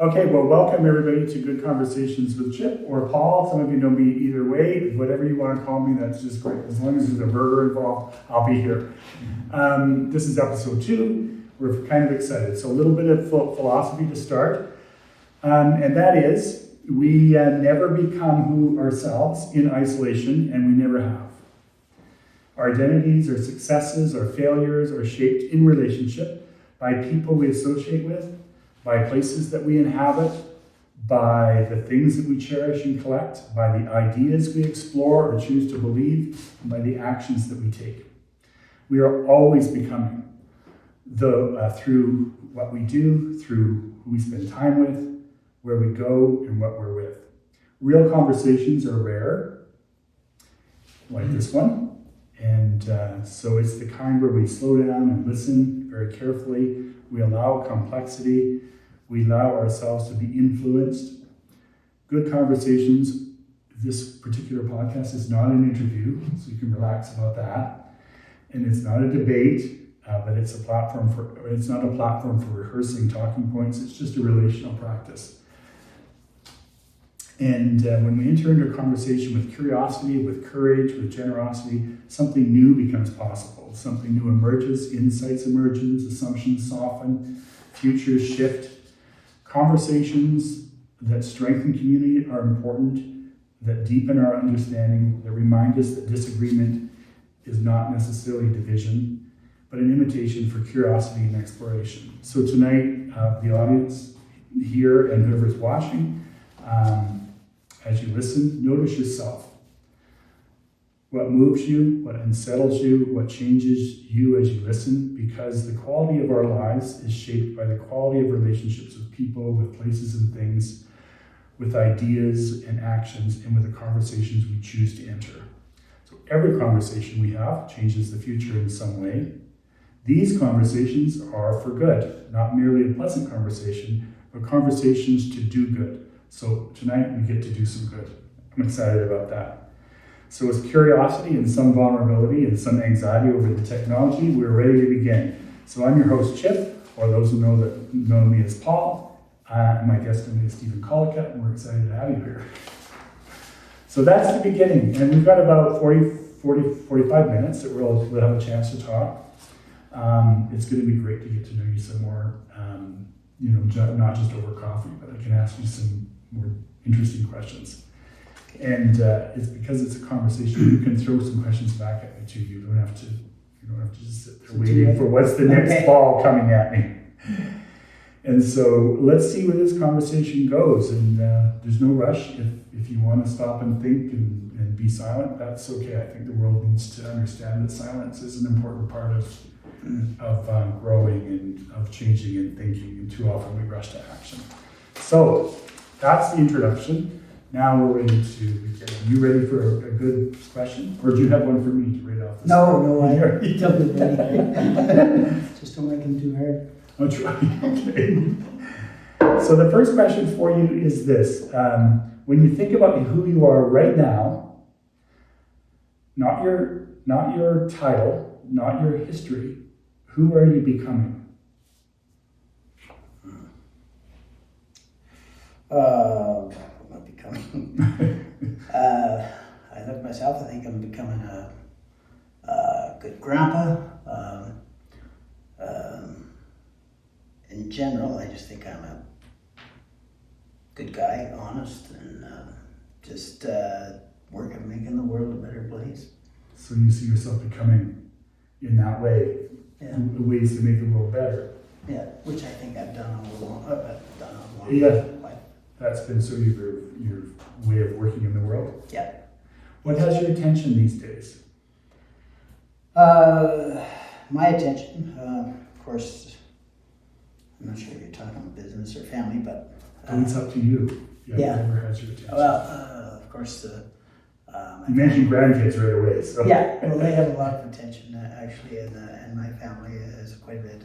Okay, well, welcome everybody to Good Conversations with Chip or Paul. Some of you know me either way. Whatever you want to call me, that's just great. As long as there's a burger involved, I'll be here. This is episode 2. We're kind of excited. So a little bit of philosophy to start. And that is, we never become who ourselves in isolation, and we never have. Our identities, our successes, our failures are shaped in relationship by people we associate with, by places that we inhabit, by the things that we cherish and collect, by the ideas we explore or choose to believe, and by the actions that we take. We are always becoming, through what we do, through who we spend time with, where we go, and what we're with. Real conversations are rare, like this one, and so it's the kind where we slow down and listen very carefully. We allow complexity. We allow ourselves to be influenced. Good conversations. This particular podcast is not an interview, so you can relax about that. And it's not a debate, but it's a platform for. It's not a platform for rehearsing talking points. It's just a relational practice. And when we enter into a conversation with curiosity, with courage, with generosity, something new becomes possible. Something new emerges. Insights emerge. Assumptions soften. Futures shift. Conversations that strengthen community are important, that deepen our understanding, that remind us that disagreement is not necessarily division, but an invitation for curiosity and exploration. So tonight, the audience here and whoever's watching, as you listen, notice yourself. What moves you, what unsettles you, what changes you as you listen, because the quality of our lives is shaped by the quality of relationships with people, with places and things, with ideas and actions, and with the conversations we choose to enter. So every conversation we have changes the future in some way. These conversations are for good, not merely a pleasant conversation, but conversations to do good. So tonight we get to do some good. I'm excited about that. So with curiosity and some vulnerability and some anxiety over the technology, we're ready to begin. So I'm your host, Chip, or those who know me as Paul. My guest tonight is Steven Collicutt, and we're excited to have you here. So that's the beginning, and we've got about 45 minutes that we'll have a chance to talk. It's going to be great to get to know you some more, not just over coffee, but I can ask you some more interesting questions. And it's because it's a conversation, you can throw some questions back at me too. You don't have to just sit there waiting for what's the next ball coming at me. And so let's see where this conversation goes. And there's no rush. If you want to stop and think and be silent, that's okay. I think the world needs to understand that silence is an important part of growing and of changing and thinking. And too often we rush to action. So that's the introduction. Now we're ready to begin. You ready for a good question? Or do you have one for me to read off the No, I don't get ready. Just don't make them too hard. I'll try. Okay. So the first question for you is this. When you think about who you are right now, not your title, not your history, who are you becoming? I look at myself, I think I'm becoming a good grandpa. In general, I just think I'm a good guy, honest, and just working, making the world a better place. So you see yourself becoming in that way, ways to make the world better. Yeah, which I think I've done all along. Yeah. That's been sort of your way of working in the world? Yeah. What has your attention these days? My attention, of course, I'm not sure if you're talking business or family, but... it's up to you. Whatever has your attention. Well, of course, you mentioned grandkids right away, so... Yeah, well, they have a lot of attention, actually, and my family has quite a bit,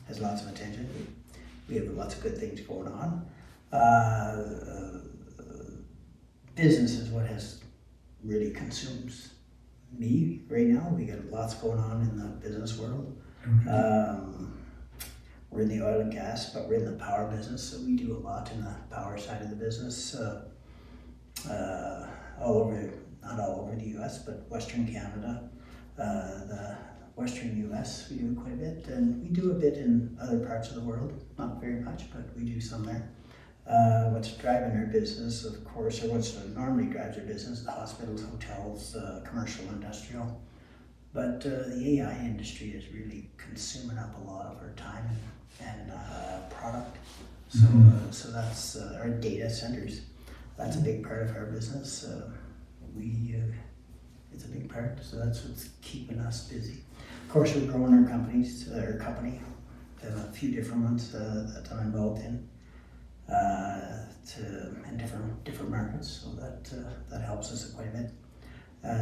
has lots of attention. We have lots of good things going on. Business is what really consumes me right now. We got lots going on in the business world. Okay. we're in the oil and gas, but we're in the power business, so we do a lot in the power side of the business, all over, not all over the U.S., but Western Canada, the Western U.S. we do quite a bit, and we do a bit in other parts of the world, not very much, but we do some there. What's driving our business, of course, or what's normally drives our business, the hospitals, hotels, commercial, industrial. But the AI industry is really consuming up a lot of our time and product. So, so that's our data centers. That's a big part of our business. It's a big part, so that's what's keeping us busy. Of course, we're growing our company. There's a few different ones that I'm involved in. In different markets, so that helps us quite a bit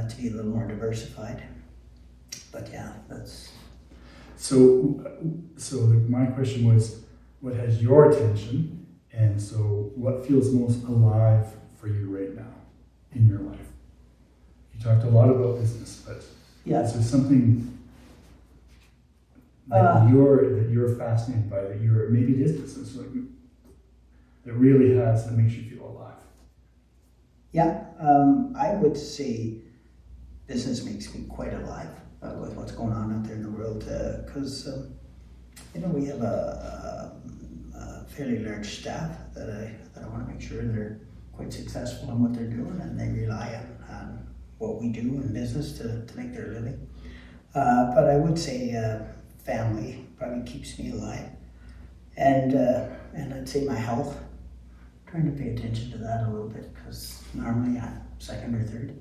to be a little more diversified. But yeah, that's so. My question was, what has your attention, and so what feels most alive for you right now in your life? You talked a lot about business, but is there something that you're fascinated by, that maybe it is business, that really that makes you feel alive? Yeah, I would say business makes me quite alive with what's going on out there in the world, because we have a fairly large staff that I want to make sure they're quite successful in what they're doing, and they rely on what we do in business to make their living. But I would say family probably keeps me alive, and I'd say my health. Trying to pay attention to that a little bit, because normally I'm second or third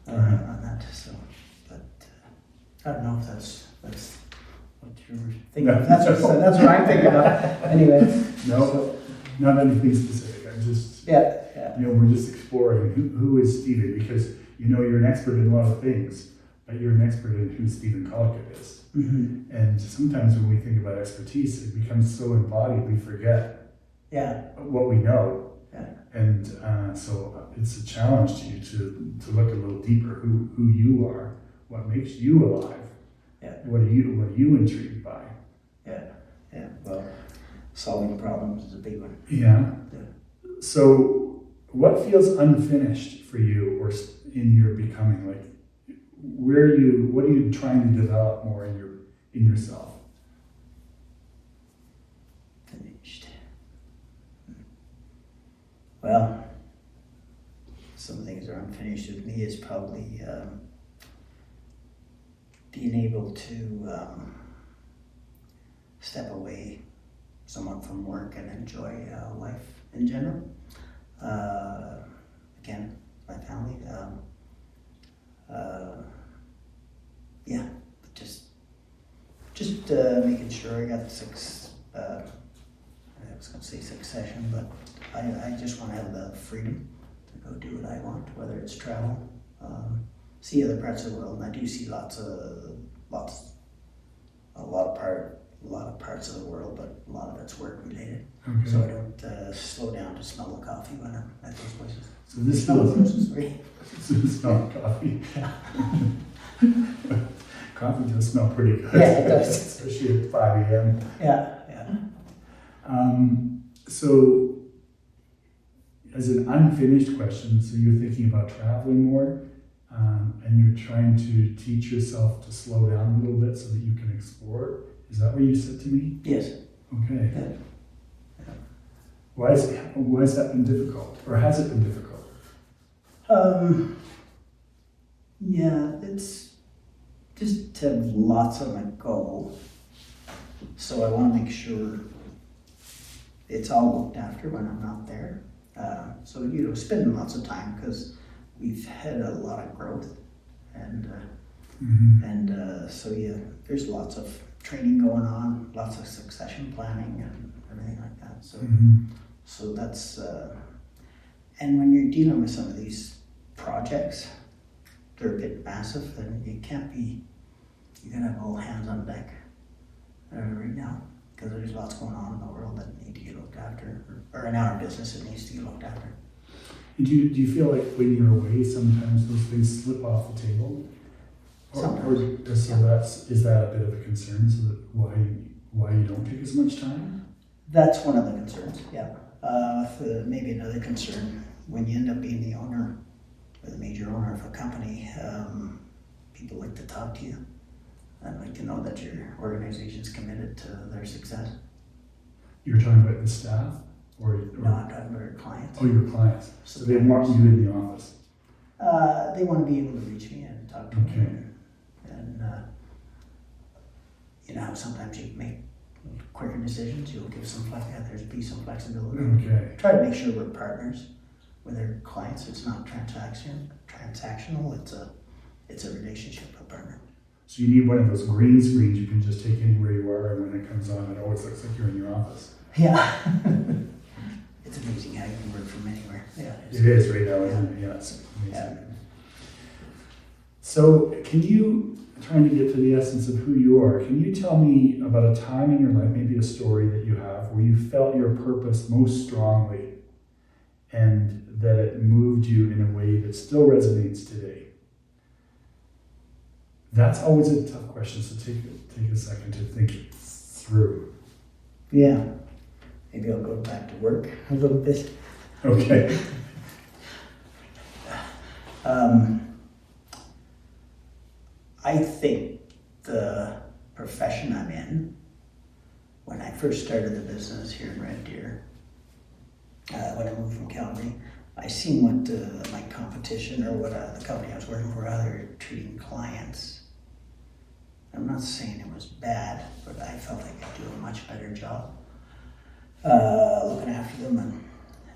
on that. So, but I don't know if that's what you're thinking of. That's what I'm thinking of. Anyway. No, not anything specific. I'm just we're just exploring who is Steven, because you're an expert in a lot of things, but you're an expert in who Steven Collicutt is. Mm-hmm. And sometimes when we think about expertise, it becomes so embodied we forget what we know. Yeah. And so it's a challenge to you to look a little deeper who you are, what makes you alive. Yeah. What are you intrigued by? Yeah. Yeah. Well, solving problems is a big one. Yeah. So what feels unfinished for you, or in your becoming? Like, what are you trying to develop more in yourself? Well, some things that are unfinished with me is probably being able to step away somewhat from work and enjoy life in general. Again, my family. Just making sure I got I was going to say succession, but I just want to have the freedom to go do what I want, whether it's travel, see other parts of the world, and I do see a lot of parts of the world, but a lot of it's work related. Okay. So I don't slow down to smell the coffee when I'm at those places. So this smell coffee. Coffee does smell pretty good. Yeah, it does. Especially at 5 a.m. Yeah. So, as an unfinished question, so you're thinking about traveling more, and you're trying to teach yourself to slow down a little bit so that you can explore. Is that what you said to me? Yes. Okay. Yeah. Why has that been difficult, or has it been difficult? It's just to have lots on my go. So I want to make sure it's all looked after when I'm not there. So spending lots of time, because we've had a lot of growth, and there's lots of training going on, lots of succession planning and everything like that. So so that's and when you're dealing with some of these projects, they're a bit massive, and you gotta have all hands on deck right now, because there's lots going on in the world that need to get looked after, or in our business it needs to get looked after. Do you feel like when you're away, sometimes those things slip off the table? Is that a bit of a concern? So that why why you don't take as much time? That's one of the concerns, yeah. Maybe another concern, when you end up being the owner or the major owner of a company, people like to talk to you and like to know that your organization's committed to their success. You're talking about the staff? Or No, I'm talking about our clients. Oh, your clients. So they want you in the office? They want to be able to reach me and talk to me. And you know how sometimes you make quicker decisions, you'll give there's be some flexibility. Okay. Try to make sure we're partners with our clients. It's not transactional. It's a relationship, a partner. So you need one of those green screens you can just take anywhere you are, and when it comes on, it always looks like you're in your office. Yeah. It's amazing how you can work from anywhere. Yeah, it is right now, isn't it? Yeah, it's amazing. Yeah. So trying to get to the essence of who you are, can you tell me about a time in your life, maybe a story that you have, where you felt your purpose most strongly and that it moved you in a way that still resonates today? That's always a tough question, so take a second to think it through. Yeah. Maybe I'll go back to work a little bit. Okay. I think the profession I'm in, when I first started the business here in Red Deer, when I moved from Calgary, I seen what my competition or what the company I was working for, how they were treating clients. I'm not saying it was bad, but I felt like I could do a much better job looking after them,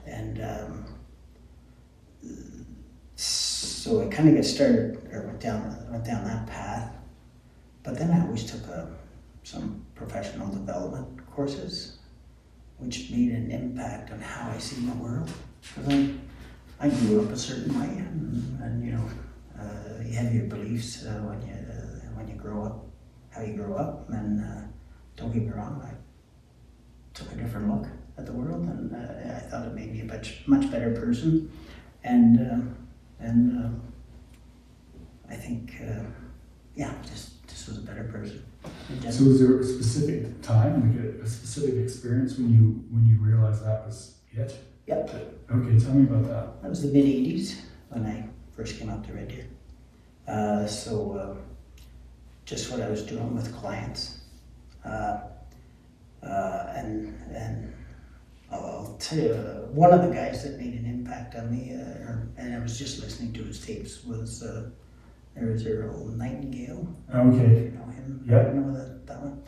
and so I kind of went down that path. But then I always took some professional development courses, which made an impact on how I see the world. Because I grew up a certain way, and you know, you have your beliefs when you grow up, how you grow up, and don't get me wrong, I took a different look at the world, and I thought it made me a much better person, and I think, just was a better person. So was there a specific time, like a specific experience when you realized that was it? Yep. Okay, tell me about that. That was the mid-'80s when I first came up to Red Deer. Just what I was doing with clients. And I'll tell you, one of the guys that made an impact on me, and I was just listening to his tapes, was there was Earl Nightingale. Okay. You know him? Yeah. You know that one?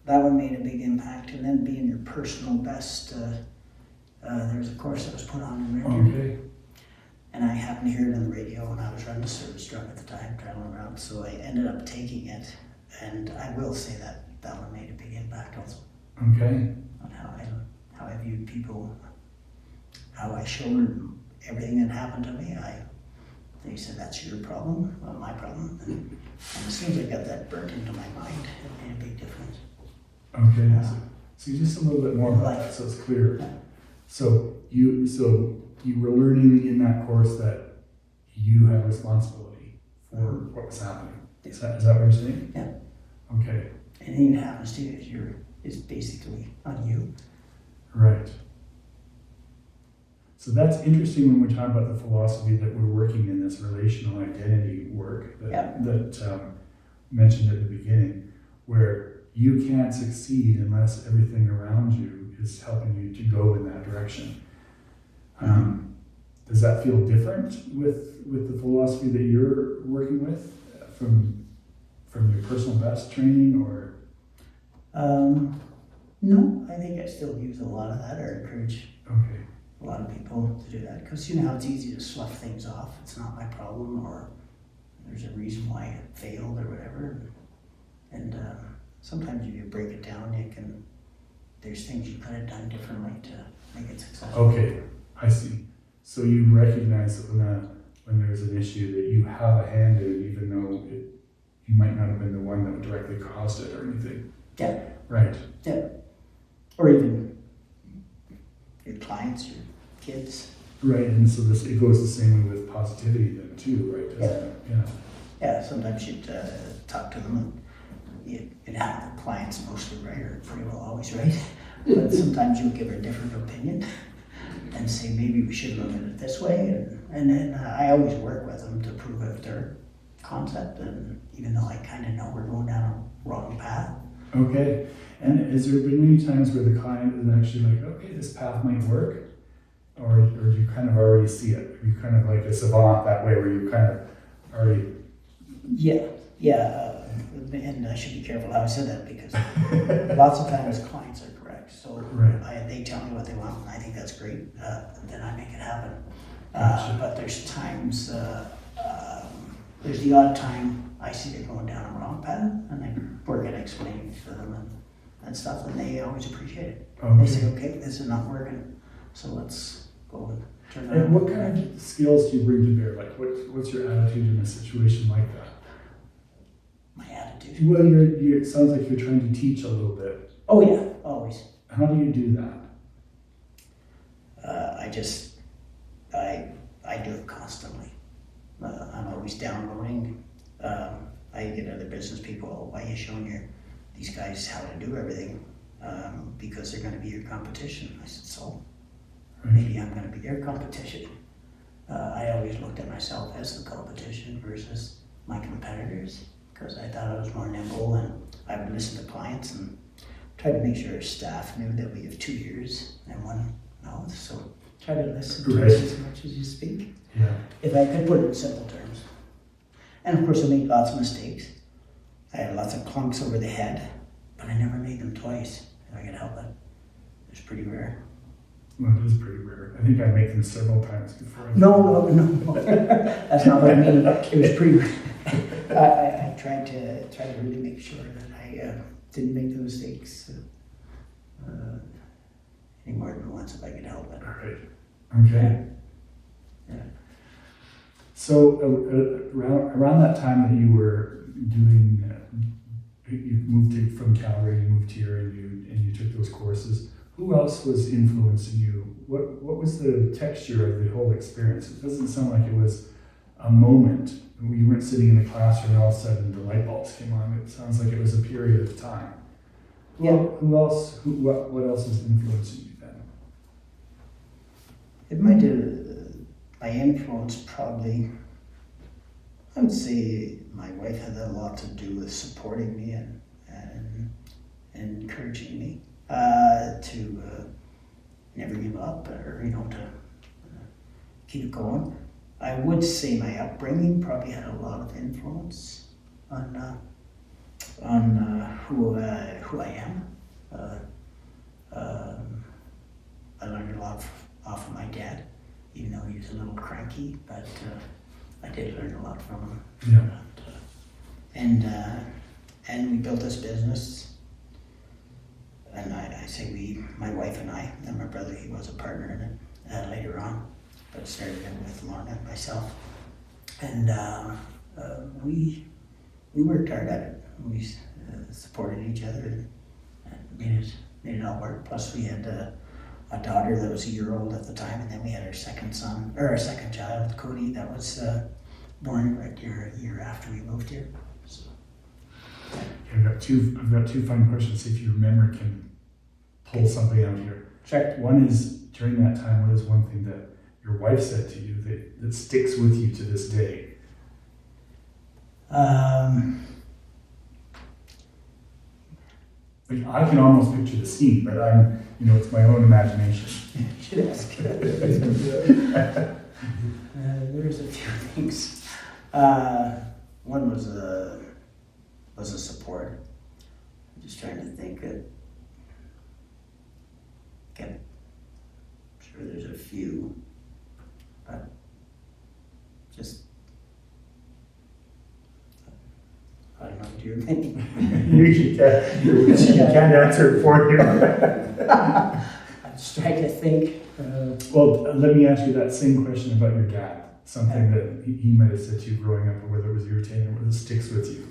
That one made a big impact. And then being your personal best, there was a course that was put on in Red Deer. Okay. And I happened to hear it on the radio, and I was running a service truck at the time, traveling around, so I ended up taking it. And I will say that one made a big impact also. Okay. On how I viewed people, how I showed them everything that happened to me. They said, that's your problem, not my problem. And as soon as I got that burnt into my mind, it made a big difference. Okay. So just a little bit more about that, so it's clear. Yeah. So you were learning in that course that you had responsibility for what was happening. Is that what you're saying? Yeah. Okay. Anything that happens to you is basically on you. Right. So that's interesting when we talk about the philosophy that we're working in this relational identity work that mentioned at the beginning, where you can't succeed unless everything around you is helping you to go in that direction. Does that feel different with the philosophy that you're working with from your personal best training, or? No, I think I still use a lot of that, or encourage a lot of people to do that, because you know how it's easy to slough things off. It's not my problem, or there's a reason why it failed or whatever. And sometimes if you break it down, there's things you could have done differently to make it successful. Okay, I see. So you recognize that when there's an issue that you have a hand in it, even though you might not have been the one that directly caused it or anything. Yeah. Right. Yeah. Or even your clients, your kids. Right, and so it goes the same way with positivity then too, right? Doesn't it? Yeah. Yeah, sometimes you'd talk to them and you'd have the clients mostly right, or pretty well always right, but sometimes you'll give a different opinion and say maybe we should look at it this way, and then I always work with them to prove out their concept, and even though I kind of know we're going down a wrong path. Okay, and has there been many times where the client is actually like, okay, this path might work, or do you kind of already see it? Are you kind of like a savant that way, where you kind of already... Yeah, and I should be careful how I said that, because lots of times clients are correct. So right. They tell me what they want, and I think that's great. Then I make it happen. Gotcha. But there's times, there's the odd time I see they're going down a wrong path, and I work at explaining to them and stuff, and they always appreciate it. Okay. They say, okay, this is not working, so let's go and turn it And around. what kind of skills do you bring to bear? Like, what's your attitude in a situation like that? My attitude. Well, it sounds like you're trying to teach a little bit. Oh yeah, always. How do you do that? I do it constantly. I'm always downloading. I get other business people, why are you showing these guys how to do everything? Because they're going to be your competition. I said, so maybe I'm going to be their competition. I always looked at myself as the competition versus my competitors, because I thought I was more nimble, and I would listen to clients and try to make sure our staff knew that we have 2 ears and 1 mouth. So try to listen to us as much as you speak. Yeah. If I could put it in simple terms. And of course I made lots of mistakes. I had lots of clunks over the head, but I never made them twice, if I could help it. It's pretty rare. Well, it is pretty rare. I think I make them several times before. No. That's not what I mean. It was pretty rare. I tried to really make sure that I didn't make the mistakes any more than once if I could help it. All right. Okay. Yeah. So around that time that you were doing, you moved from Calgary, you moved here, and you took those courses. Who else was influencing you? What was the texture of the whole experience? It doesn't sound like it was a moment. You weren't sitting in the classroom and all of a sudden the light bulbs came on. It sounds like it was a period of time. Yeah. Who else? What else is influencing you then? It might my influence probably, I would say my wife had a lot to do with supporting me and encouraging me to never give up, or to keep going. I would say my upbringing probably had a lot of influence on who I am. I learned a lot off of my dad, even though he was a little cranky, but I did learn a lot from him. Yeah. And we built this business, and I say we, my wife and I, and my brother, he was a partner in it later on, but started it with Lorna and myself, and we worked hard at it. We supported each other and made it all work. Plus we had a daughter that was a year old at the time, and then we had our second child, Cody, that was born right a year after we moved here. So. I've got two fun questions. See if your memory can pull something out here. Sure. One is, during that time, what is one thing that your wife said to you that sticks with you to this day? Like, I can almost picture the scene, but it's my own imagination. You should ask. There's a few things. One was a support. I'm just trying to think. I'm sure there's a few, but just I don't know. Do you think? You can't answer it for you. I'm just trying to think. Well, let me ask you that same question about your dad. Something that he might have said to you growing up, or whether it was irritating, or whether it sticks with you.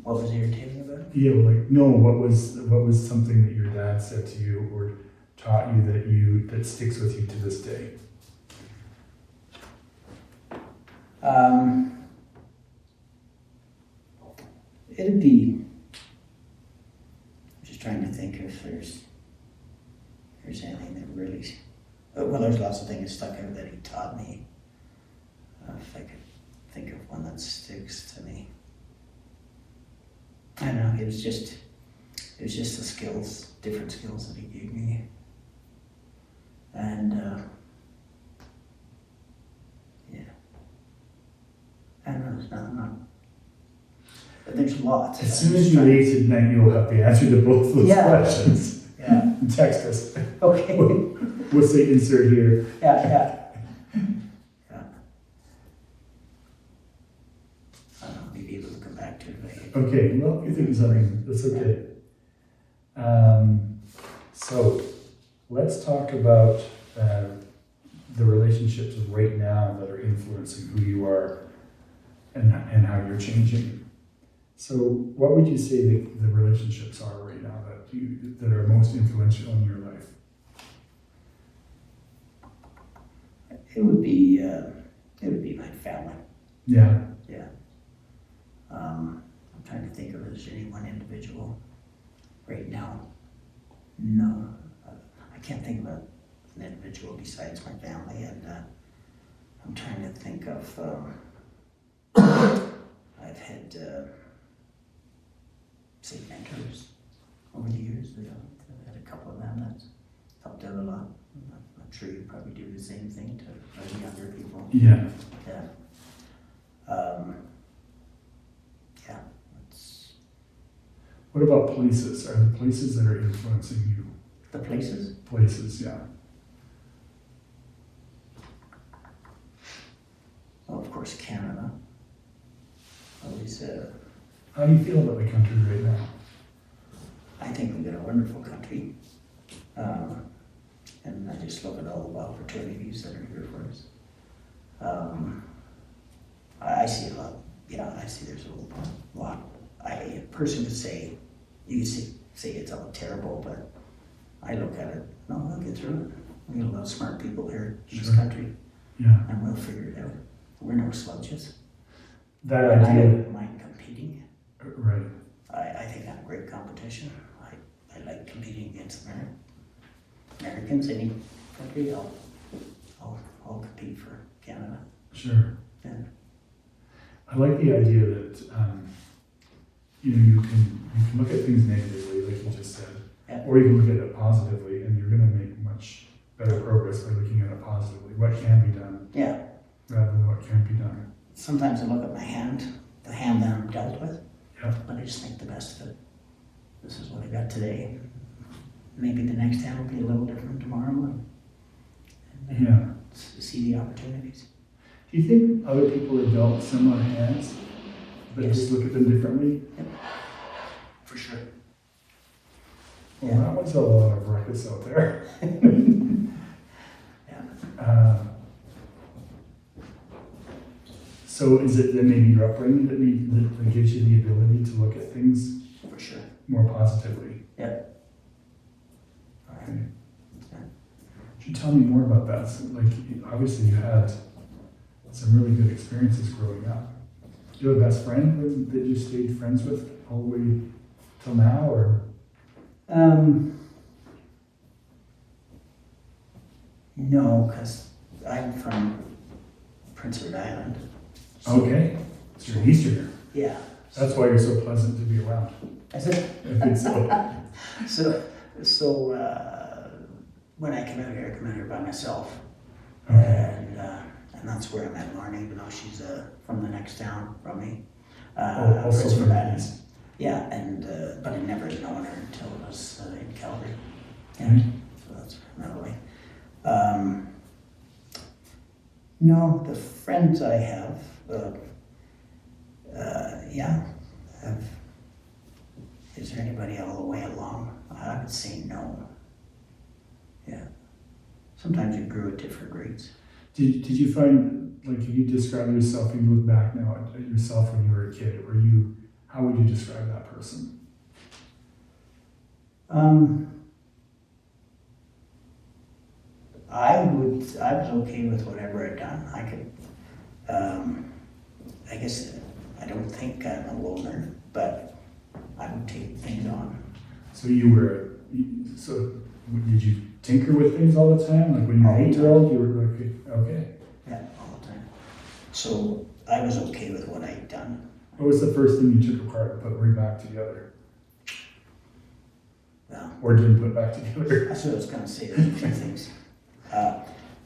What was irritating about it? Yeah, what was something that your dad said to you or taught you that sticks with you to this day? it'd be, I'm just trying to think if there's anything that really, well, there's lots of things stuck out that he taught me. If I could think of one that sticks to me. I don't know, it was just the skills, different skills that he gave me. And, yeah. I don't know, there's not, but the's lots. As soon as you leave tonight, you'll have the answer to both those questions. Yeah. Text us. Okay. We'll say insert here. Yeah. I don't know, maybe able to come back to it later. Okay, well, you think of something, that's okay. So let's talk about the relationships right now that are influencing who you are and how you're changing. So what would you say the relationships are right now that are most influential in your life? It would be my family. Yeah. Yeah. I'm trying to think of if there's any one individual right now. No, I can't think of an individual besides my family, and I'm trying to think of. I've had say mentors over the years. I've had a couple of them that's helped out a lot. I'm sure you probably do the same thing to younger people. Yeah. Yeah. Yeah. What about places? Are there places that are influencing you? The places? Places, yeah. Well, of course, Canada. Always. How do you feel about the country right now? I think we've got a wonderful country. And I just look at all the opportunities that are here for us. I see a lot. Yeah, I see there's a lot. A person could say, you could say it's all terrible, but I look at it, no, we'll get through it. We got a lot of smart people here in this country. Yeah. And we'll figure it out. We're no sludges. That And I idea. don't mind competing. Right. I think I'm a great competition. I like competing against Americans, any country. I'll compete for Canada. Sure. Yeah. I like the idea that you can look at things negatively, like you just said, Yeah. or you can look at it positively, and you're going to make much better progress by looking at it positively. What can be done, Yeah. rather than what can't be done. Sometimes I look at my hand, the hand that I'm dealt with, Yeah. but I just make the best of it. This is what I got today. Maybe the next hand will be a little different tomorrow, and Yeah. see the opportunities. Do you think other people are dealt similar hands, but Yes. just look at them differently? For sure. Well, Yeah. that was a lot of ruckus out there. Yeah. So is it then maybe your upbringing that gives you the ability to look at things For sure. more positively? Yeah. Okay. Could you tell me more about that? So, like, obviously you had some really good experiences growing up. Do you have a best friend that you stayed friends with all the way till now, or? No, because I'm from Prince Edward Island. Okay, so you're an Easterner. Yeah. That's why you're so pleasant to be around. I said, I think so. so when I come out here by myself. Okay. And that's where I met Lorna, even though she's from the next town from me. Also Prince from Edward the Island. East. Yeah, but I never known her until it was in Calgary. Yeah, Okay. so that's another way. No, the friends I have, is there anybody all the way along? I would say no. Yeah. Sometimes you grew at different rates. Did you find, like, if you describe yourself, you look back now at yourself when you were a kid, how would you describe that person? I was okay with whatever I'd done. I could, I guess, I don't think I'm a loner, but I would take things on. So did you tinker with things all the time? Like when you were All the 8-year-old, you were like, okay. Yeah, all the time. So I was okay with what I'd done. What was the first thing you took apart and put right back together? Well, Or didn't put back together? that's what I was going to say. There's a few things.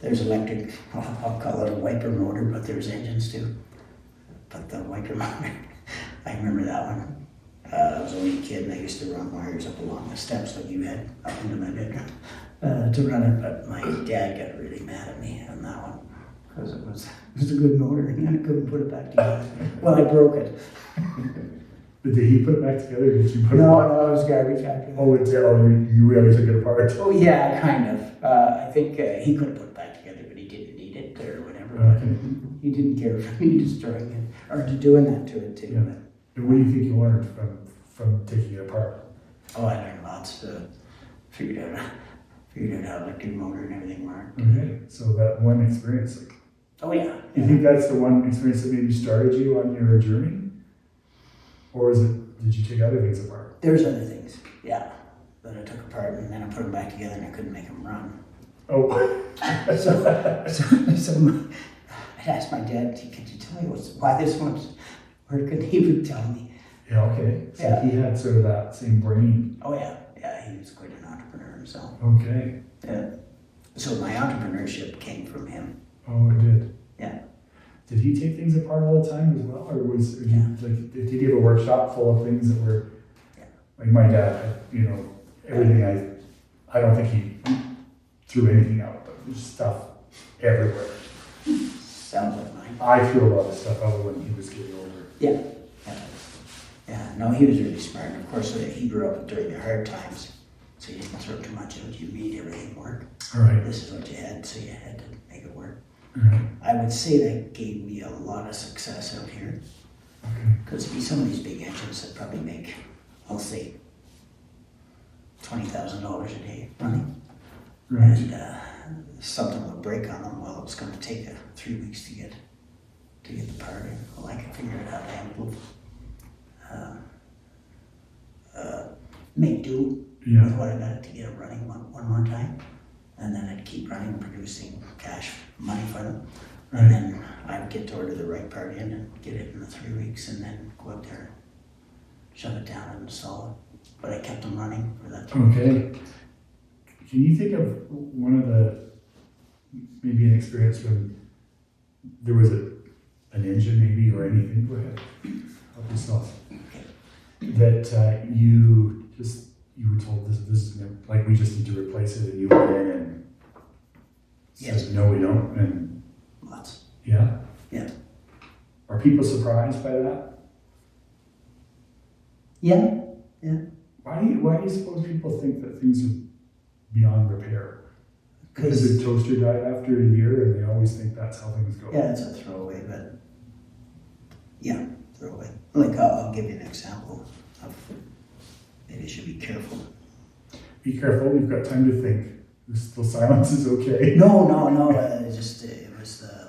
There's electric, I'll call it a wiper motor, but there's engines too. But the wiper motor, I remember that one. I was only a kid and I used to run wires up along the steps like you had up into my bedroom to run it. But my dad got really mad at me on that one because it was a good motor and I couldn't put it back together. Well, I broke it. Did he put it back together? Did you put it No, back? it was garbage after that. Oh, you really took it apart? Oh yeah, kind of. I think he could have put it back together, but he didn't need it or whatever. Okay. But he didn't care for me destroying it or doing that to it too. Yeah. And what do you think you learned from taking it apart? Oh, I learned lots. Figured out how electric motor and everything worked. Okay, so that one experience, like, Oh yeah. you think that's the one experience that maybe started you on your journey? Or did you take other things apart? There's other things, yeah, that I took apart and then I put them back together and I couldn't make them run. Oh. So I asked my dad, could you tell me why this one's working? He would tell me. Yeah, okay. So Yeah. he had sort of that same brain. Oh yeah, he was quite an entrepreneur himself. Okay. Yeah. So my entrepreneurship came from him. Oh, it did. Yeah. Did he take things apart all the time as well? Or did he have a workshop full of things that were, like my dad had, everything I don't think he threw anything out, but there's stuff everywhere. Sounds like mine. I threw a lot of stuff out when he was getting older. Yeah. No, he was really smart. And of course, he grew up during the hard times, so he didn't throw too much out. You made everything work. All right. This is what you had, so you had to make it work. All right. I would say that gave me a lot of success out here. Okay. Because some of these big engines that probably make, I'll say, $20,000 a day running. Right. And something would break on them. Well, it was going to take 3 weeks to get the part in. Well, I could figure it out. Make do Yeah. with what I got to get it running one more time. And then I'd keep running, producing cash money for them. Right. And then I'd get to order the right part in and get it in the 3 weeks and then go out there and shut it down and install it. But I kept them running for that time. Okay. Can you think of maybe an experience when there was an engine maybe or anything? Go ahead. Help yourself. Okay. That you were told this is like we just need to replace it and you went in and Yes. said no we don't and Lots. yeah? Yeah. Are people surprised by that? Yeah. Why do you suppose people think that things are beyond repair? Because Because the toaster died after a year and they always think that's how things go. yeah, it's a throwaway, but yeah, throwaway. Like I'll give you an example of maybe you should be careful. Be careful, we've got time to think. The silence is okay. No. It was the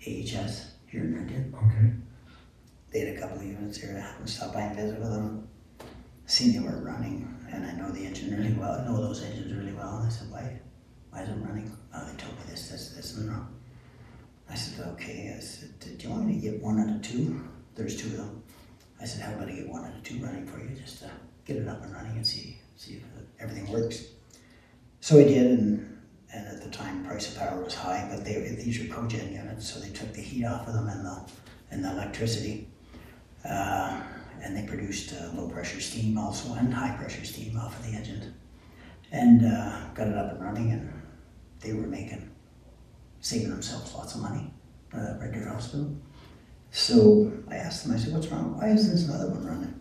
AHS here in Renton. Okay. They had a couple of units here. I happened to stop by and visit with them. Seen they were running, and I know the engine really well. I know those engines really well. And I said, why is it running? Oh, they told me this, and wrong. I said, okay. I said, do you want me to get 1 out of 2? There's 2 of them. I said, how about I get 1 out of 2 running for you, just to get it up and running and see if everything works. So I did, and at the time, price of power was high, but these were cogen units, so they took the heat off of them and the electricity. And they produced low pressure steam also and high pressure steam off of the engine. And got it up and running, and they were saving themselves lots of money right there hospital. So I asked them, I said, what's wrong? Why isn't this another one running?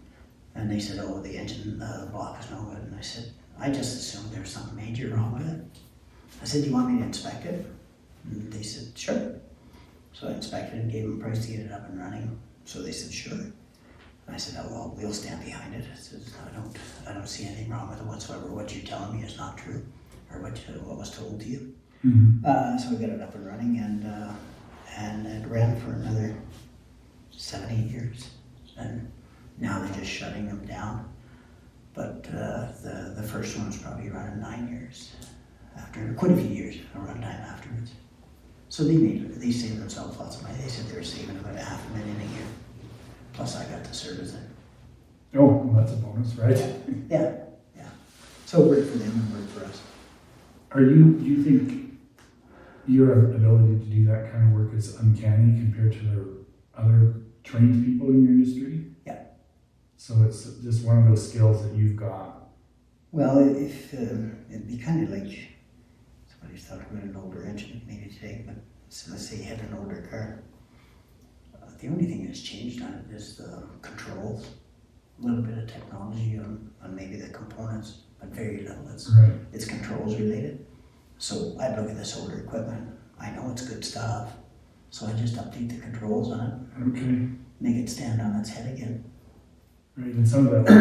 And they said, oh, the engine block is no good. And I said, I just assumed there was something major wrong with it. I said, do you want me to inspect it? And they said, sure. So I inspected it and gave them a price to get it up and running. So they said, sure. And I said, oh, well, we'll stand behind it. I said, I don't see anything wrong with it whatsoever. What you're telling me is not true, or what was told to you. Mm-hmm. So we got it up and running, and it ran for another 7-8 years. And Now they're just shutting them down. But the first one was probably around 9 years after, quite a few years of runtime afterwards. So they saved themselves lots of money. They said they were saving about $500,000 a year. Plus I got to service it. Oh, well, that's a bonus, right? Yeah. So it worked for them and worked for us. Do you think your ability to do that kind of work is uncanny compared to the other trained people in your industry? Yeah. So it's just one of those skills that you've got. Well, if it'd be kind of like somebody's talking about an older engine maybe today, but so let's say you had an older car. The only thing that's changed on it is the controls, a little bit of technology on maybe the components, but very little. It's controls related. So I look at this older equipment. I know it's good stuff, so I just update the controls on it. Okay. Make it stand on its head again. Right, and some of that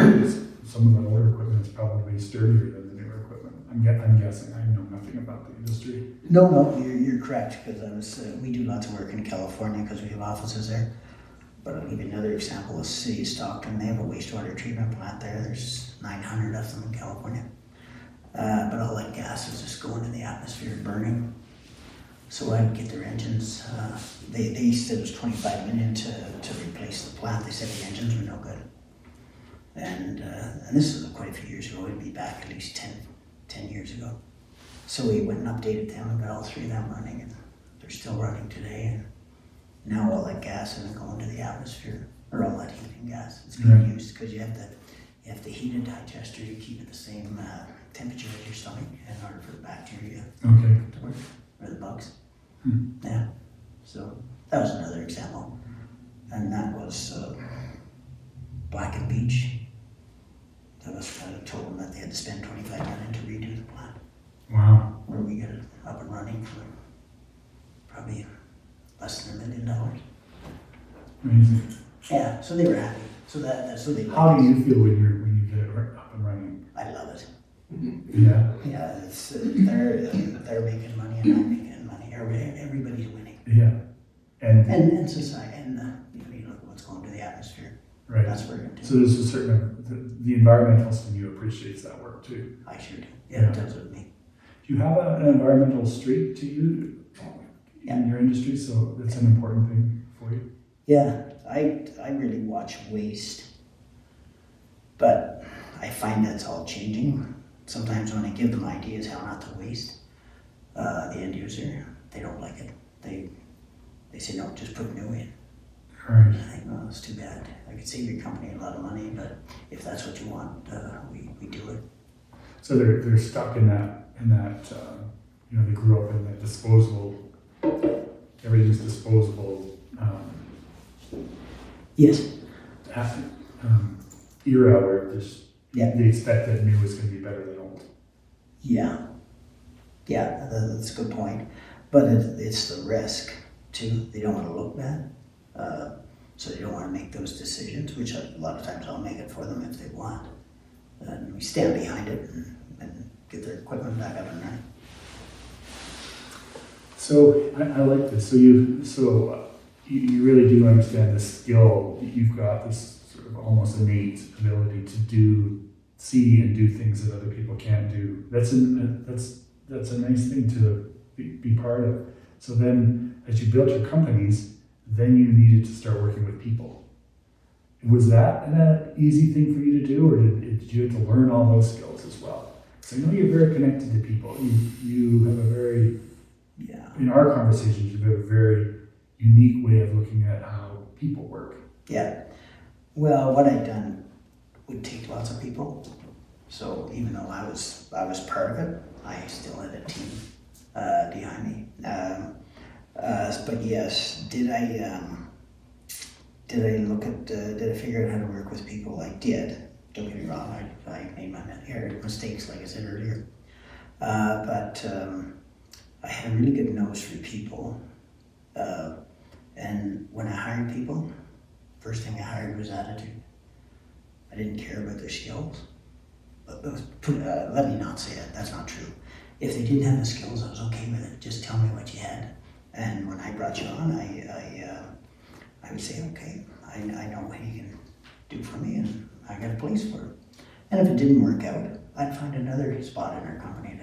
older equipment is probably sturdier than the newer equipment. I'm guessing. I know nothing about the industry. No, you're correct, because we do lots of work in California because we have offices there. But I'll give you another example. The city of Stockton, they have a wastewater treatment plant there. There's 900 of them in California. But all that gas is just going into the atmosphere and burning. So I would get their engines. They said it was $25 million to replace the plant. They said the engines were no good. And this is quite a few years ago. It'd be back at least 10 years ago. So we went and updated them and got all 3 of them running, and they're still running today. And now all that gas isn't going to the atmosphere, or all that heating gas. It's being used because you have to heat a digester to keep it the same temperature as your stomach in order for the bacteria to work, or the bugs. Yeah. So that was another example, and that was Black and Beach. That was kind of told them that they had to spend $25 million to redo the plant. Wow. Where we got it up and running for probably less than $1 million. Amazing. Yeah, so they were happy. So they. How do you feel when you get it up and running? I love it. Yeah. Yeah, it's they're making money and I'm making money. Everybody's winning. Yeah. And society and you look what's going to the atmosphere. Right. That's where it So there's a certain the environmentalist in you appreciates that work too. I sure do. Yeah, it does with me. Do you have an environmental streak to you in your industry? So that's an important thing for you. Yeah, I really watch waste, but I find that's all changing. Sometimes when I give them ideas how not to waste, the end user, they don't like it. They say, no, just put new in. Right. And I think, well, it's too bad. I could save your company a lot of money, but if that's what you want, we do it. So they're stuck in that they grew up in that disposable, everything's disposable. Yes. Era where Yeah. they expect that new is going to be better than old. Yeah, that's a good point. But it's the risk too. They don't want to look bad, so they don't want to make those decisions. Which a lot of times I'll make it for them if they want, and we stand behind it and get their equipment back up and running. So I like this. So you really do understand the skill. You've got this sort of almost innate ability to see and do things that other people can't do. That's a nice thing to be part of. So then, as you built your companies, then you needed to start working with people. Was that an easy thing for you to do, or did you have to learn all those skills as well? So I know you're very connected to people. You have a very in our conversations, you have a very unique way of looking at how people work. Yeah. Well, what I've done would take lots of people. So even though I was part of it, I still had a team behind me. But yes, did I figure out how to work with people? I did. Don't get me wrong. I made my mistakes, like I said earlier. But I had a really good nose for people. And when I hired people, first thing I hired was attitude. I didn't care about their skills. Let me not say that. That's not true. If they didn't have the skills, I was okay with it. Just tell me what you had. And when I brought you on, I would say, okay, I know do for me, and I got a place for it. And if it didn't work out, I'd find another spot in our company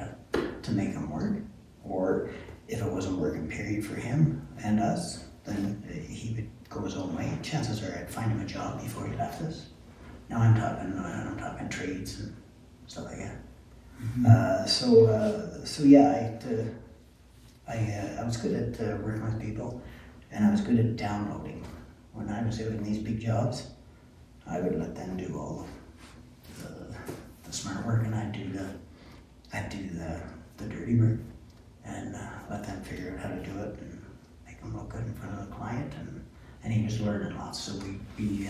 to make him work. Or if it wasn't working period for him and us, then he would go his own way. Chances are I'd find him a job before he left us. Now I'm talking trades and stuff like that. So yeah, I was good at working with people, and I was good at downloading. When I was out in these big jobs, I would let them do all the smart work, and I'd do the dirty work, and let them figure out how to do it and make them look good in front of the client. And he was learning lots, so you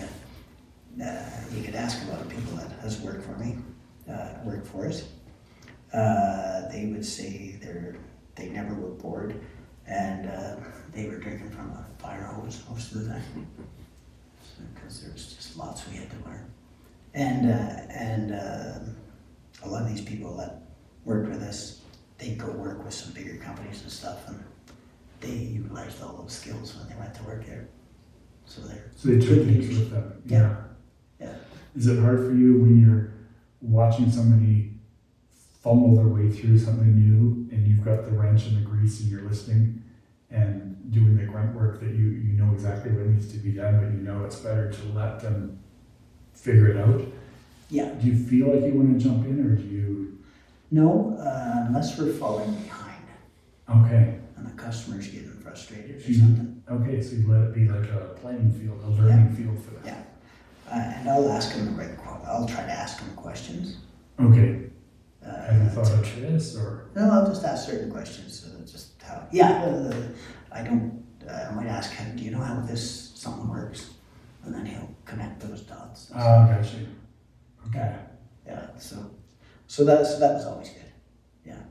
could ask a lot of people that has worked for me, worked for us. They would say they never were bored, and they were drinking from a fire hose most of the time, because there was just lots we had to learn. And a lot of these people that worked with us, they'd go work with some bigger companies and stuff, and they utilized all those skills when they went to work there. So they took things with them. Yeah. Is it hard for you when you're watching somebody fumble their way through something new, and you've got the wrench and the grease, and you're listening and doing the grunt work that you know exactly what needs to be done, but you know it's better to let them figure it out? Yeah. Do you feel like you want to jump in, or do you? No, unless we're falling behind. Okay. And the customer's getting frustrated or something. Okay, so you let it be like a playing field, a learning field for them. Yeah. And I'll ask them I'll try to ask them questions. Okay. Have you thought of this, or? No, I'll just ask certain questions. Just how? Yeah. I don't. I might ask him, do you know how something works? And then he'll connect those dots. Oh, gotcha. Okay. Yeah. So that was always good. Yeah.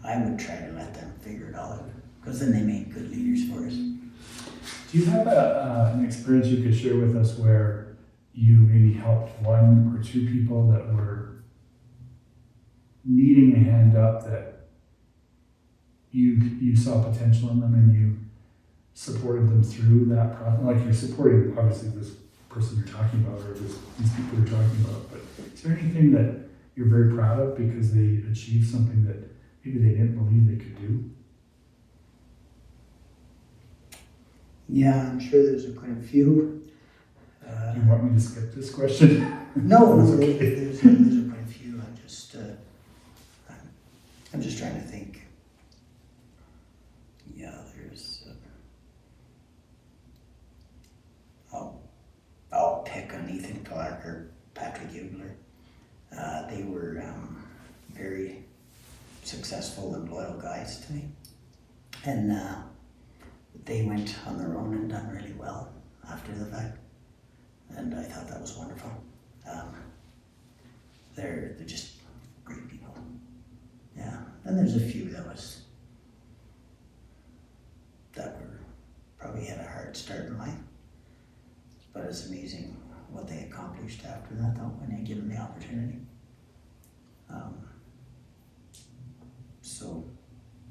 I would try to let them figure it all out, because then they make good leaders for us. Do you have an experience you could share with us where you maybe helped one or two people that were needing a hand up, that you saw potential in them and you supported them through that process? Like, you're supporting obviously this person you're talking about, or these people you're talking about, but is there anything that you're very proud of because they achieved something that maybe they didn't believe they could do? Yeah, I'm sure there's quite a few. You want me to skip this question? No, okay. there's quite a few. I'm just trying to think. Yeah, there's. I'll pick on Ethan Clark or Patrick Ugler. They were very successful and loyal guys to me, and they went on their own and done really well after the fact, and I thought that was wonderful. They're just great people. Yeah, and there's a few that were probably had a hard start in life, but it's amazing what they accomplished after that, though, when they give them the opportunity. So,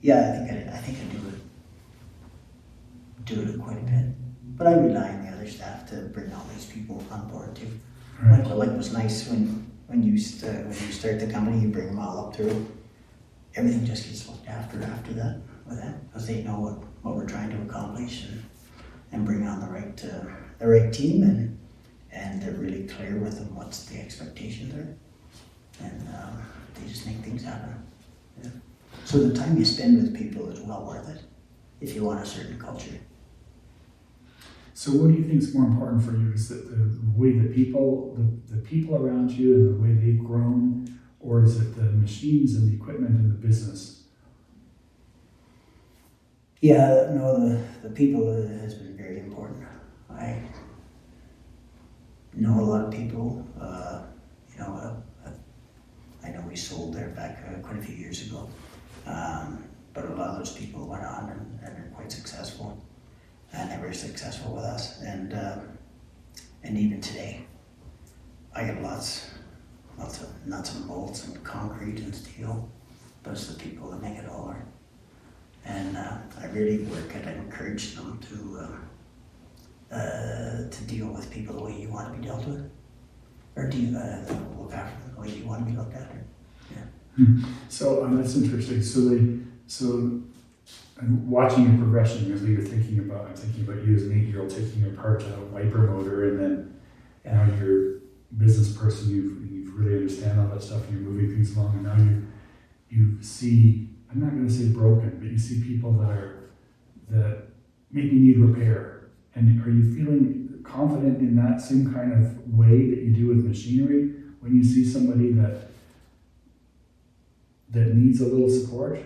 yeah, I think I do it quite a bit, but I rely on the other staff to bring all these people on board too. Right. Like it was nice when you start the company, you bring them all up through. Everything just gets looked after that with them, because they know what we're trying to accomplish and bring on the right team, and they're really clear with them what's the expectations are, and they just make things happen. Yeah. So the time you spend with people is well worth it if you want a certain culture. So what do you think is more important for you? Is it the way the people around you and the way they've grown, or is it the machines and the equipment and the business? Yeah, no, the people has been very important. I know a lot of people. I know we sold there back quite a few years ago, but a lot of those people went on and are quite successful, and they were successful with us. And even today, I get lots of nuts and bolts and concrete and steel, but it's the people that make it all work. And I really work at encourage them to deal with people the way you want to be dealt with. Or do you look after them the way you want to be looked after? So that's interesting. So I'm watching your progression as you're thinking about. I'm thinking about you as an 8-year-old taking apart a wiper motor, and then now you're a business person. You really understand all that stuff, and you're moving things along. And now you see. I'm not going to say broken, but you see people that maybe need repair. And are you feeling confident in that same kind of way that you do with machinery when you see somebody that needs a little support?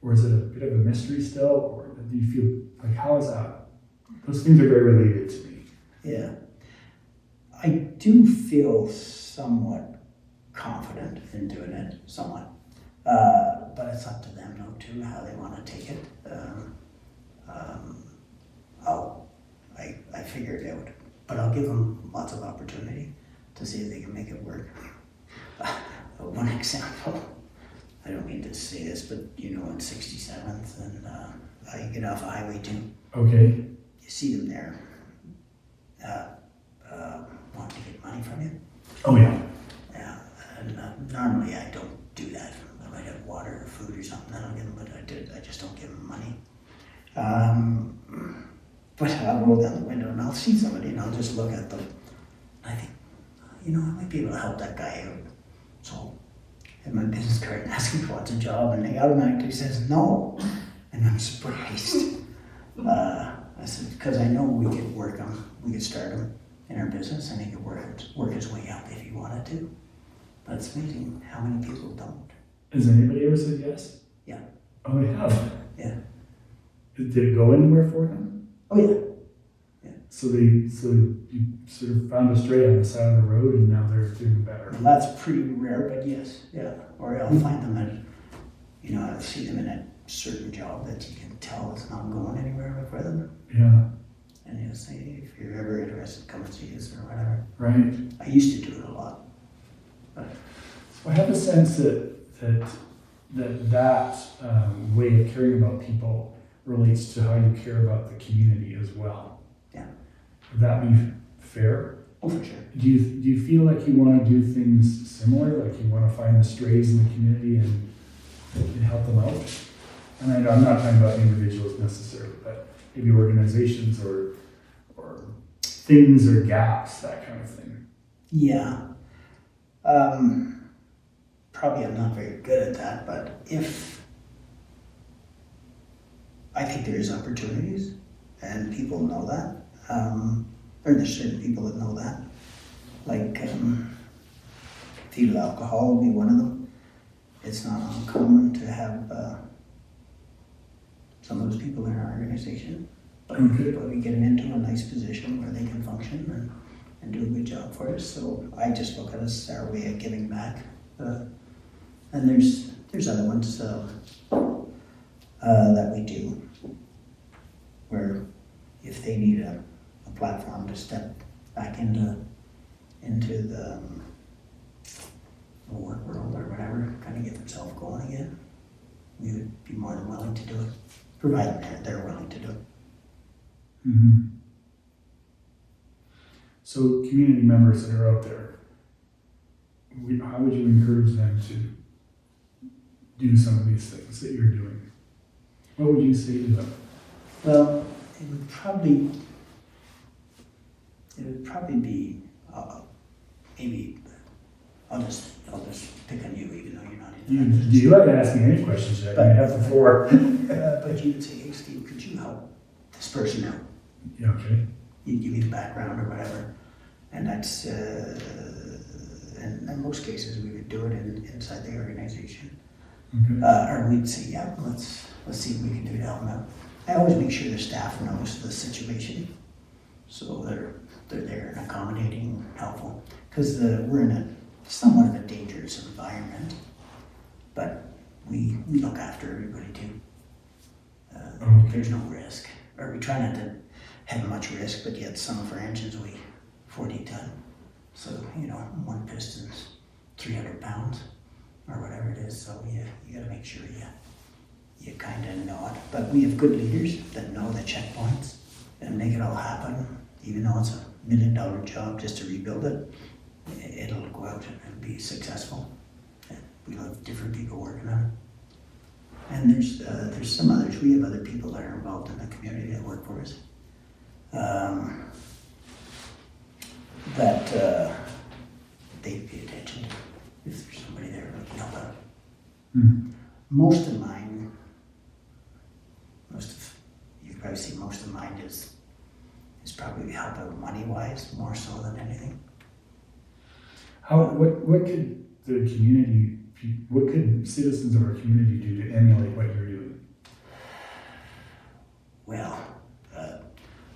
Or is it a bit of a mystery still? Or do you feel like, how is that? Those things are very related to me. Yeah. I do feel somewhat confident in doing it, somewhat. But it's up to them, though, too, how they want to take it. I figure it out. But I'll give them lots of opportunity to see if they can make it work. One example, I don't mean to say this, but on 67th, and I get off Highway 2. Okay. You see them there, wanting to get money from you. Oh, yeah. Yeah, and normally I don't do that. I might have water or food or something that I'll give them, but I just don't give them money. But I'll roll down the window and I'll see somebody and I'll just look at them. I think, I might be able to help that guy out. So I have my business card and ask him if he wants a job, and he automatically says no. And I'm surprised. I said, because I know we could start him in our business and he could work his way up if he wanted to. But it's amazing how many people don't. Has anybody ever said yes? Yeah. Oh, they have? Yeah. Did it go anywhere for them? Oh, yeah. Yeah. So you sort of found a stray on the side of the road and now they're doing better. Well, that's pretty rare, but yes. Yeah. Or I'll find them at, I'll see them in a certain job that you can tell is not going anywhere for them. Yeah. And he'll say, if you're ever interested, come and see us or whatever. Right. I used to do it a lot. But So I have a sense that way of caring about people relates to how you care about the community as well. Yeah. Would that be fair? Oh, for sure. Do you feel like you want to do things similar? Like you want to find the strays in the community and help them out? And I know I'm not talking about individuals necessarily, but maybe organizations or things or gaps, that kind of thing. Yeah. Probably I'm not very good at that, but I think there's opportunities and people know that. Or there's certain people that know that. Like fetal alcohol would be one of them. It's not uncommon to have some of those people in our organization. But we get them into a nice position where they can function and do a good job for us. So I just look at it as our way of giving back. And there's other ones that we do, where if they need a platform to step back into the work world or whatever, kind of get themselves going again, we would be more than willing to do it, provided they're willing to do it. Mm-hmm. So community members that are out there, how would you encourage them to do some of these things that you're doing? What would you say to them? Well, it would probably be maybe I'll just pick on you, even though you're not in that. You haven't asked me any questions yet. I have before. But you would say, hey Steve, could you help this person out? Yeah, okay. You give me the background or whatever, and that's in most cases we would do it inside the organization. Okay. Or we'd say, yeah, let's see what we can do to help them out. I always make sure the staff knows the situation, so they're there and accommodating, helpful, because we're in a somewhat of a dangerous environment, but we look after everybody too. There's no risk, or we try not to have much risk, but yet some of our engines weigh 40 ton, so one piston's 300 pounds or whatever it is, so you got to make sure you kind of know it. But we have good leaders that know the checkpoints and make it all happen, even though it's $1 million job just to rebuild it. it'll go out and be successful. We'll have different people working on it. And there's some others. We have other people that are involved in the community that work for us. That they pay attention to if there's somebody there who can help out. Most of you've probably seen most of mine is probably help out money-wise more so than anything. What could the community, what could citizens of our community do to emulate what you're doing? Well,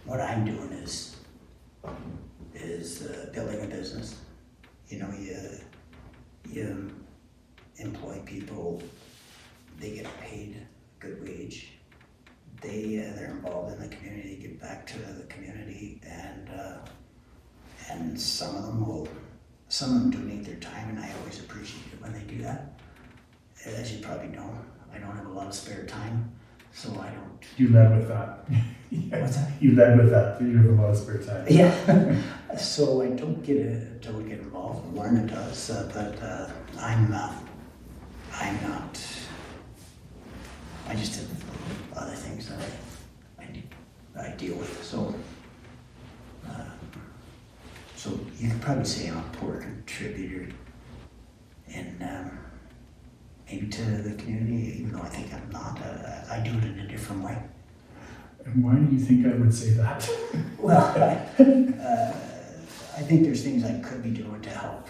what I'm doing is building a business. You know, you employ people, they get paid a good wage. They're involved in the community, give back to the community, and some of them donate their time, and I always appreciate it when they do that. As you probably know, I don't have a lot of spare time, so I don't. You led with that. Yeah. What's that? You led with that. You have a lot of spare time. Yeah. So I don't get involved. Lorna does, but I'm not. I just have other things that I deal with. So you could probably say I'm a poor contributor in maybe to the community, even though I think I'm not. I do it in a different way. And why do you think I would say that? Well, I think there's things I could be doing to help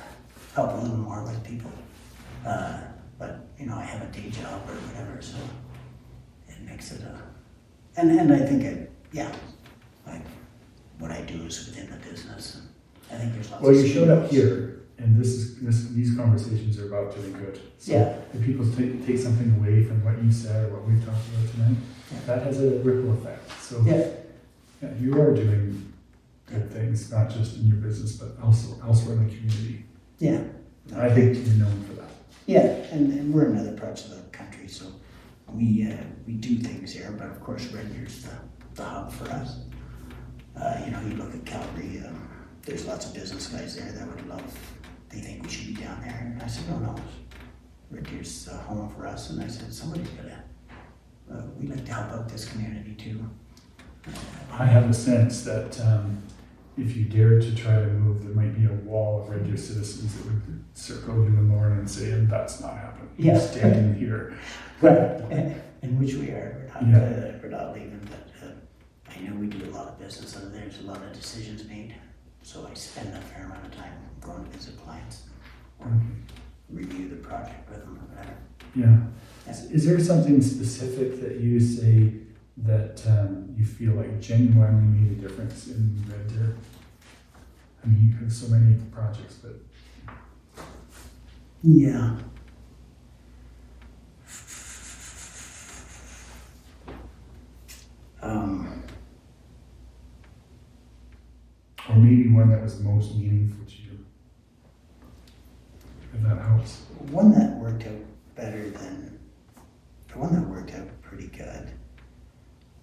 a little more with people. But you know, I have a day job or whatever, so it makes it and I think what I do is within the business. And I think there's lots. Well, you showed up here, and these conversations are about doing good. So yeah. If people take something away from what you said or what we've talked about tonight, that has a ripple effect. So yeah, you are doing good things, not just in your business, but also elsewhere in the community. Yeah. And I think you're known for that. Yeah, and we're in other parts of the country, so we do things here, but of course Red Deer's the hub for us. You know, you look at Calgary, there's lots of business guys there that would they think we should be down there, and I said, no, Red Deer's home for us, and I said, somebody's we'd like to help out this community too. I have a sense that if you dared to try to move, there might be a wall of Red Deer citizens that would circle you and Lorna and say, and that's not happening. Yeah. You're standing here. Right, and which we are. We're not leaving, but I know we do a lot of business, and there's a lot of decisions made. So I spend a fair amount of time going to visit clients or review the project with them or whatever. Yeah. Is there something specific that you say that you feel like genuinely made a difference in Red Deer? I mean, you have so many projects, but... Yeah. Or maybe one that was most meaningful to you, if that helps. One that worked out pretty good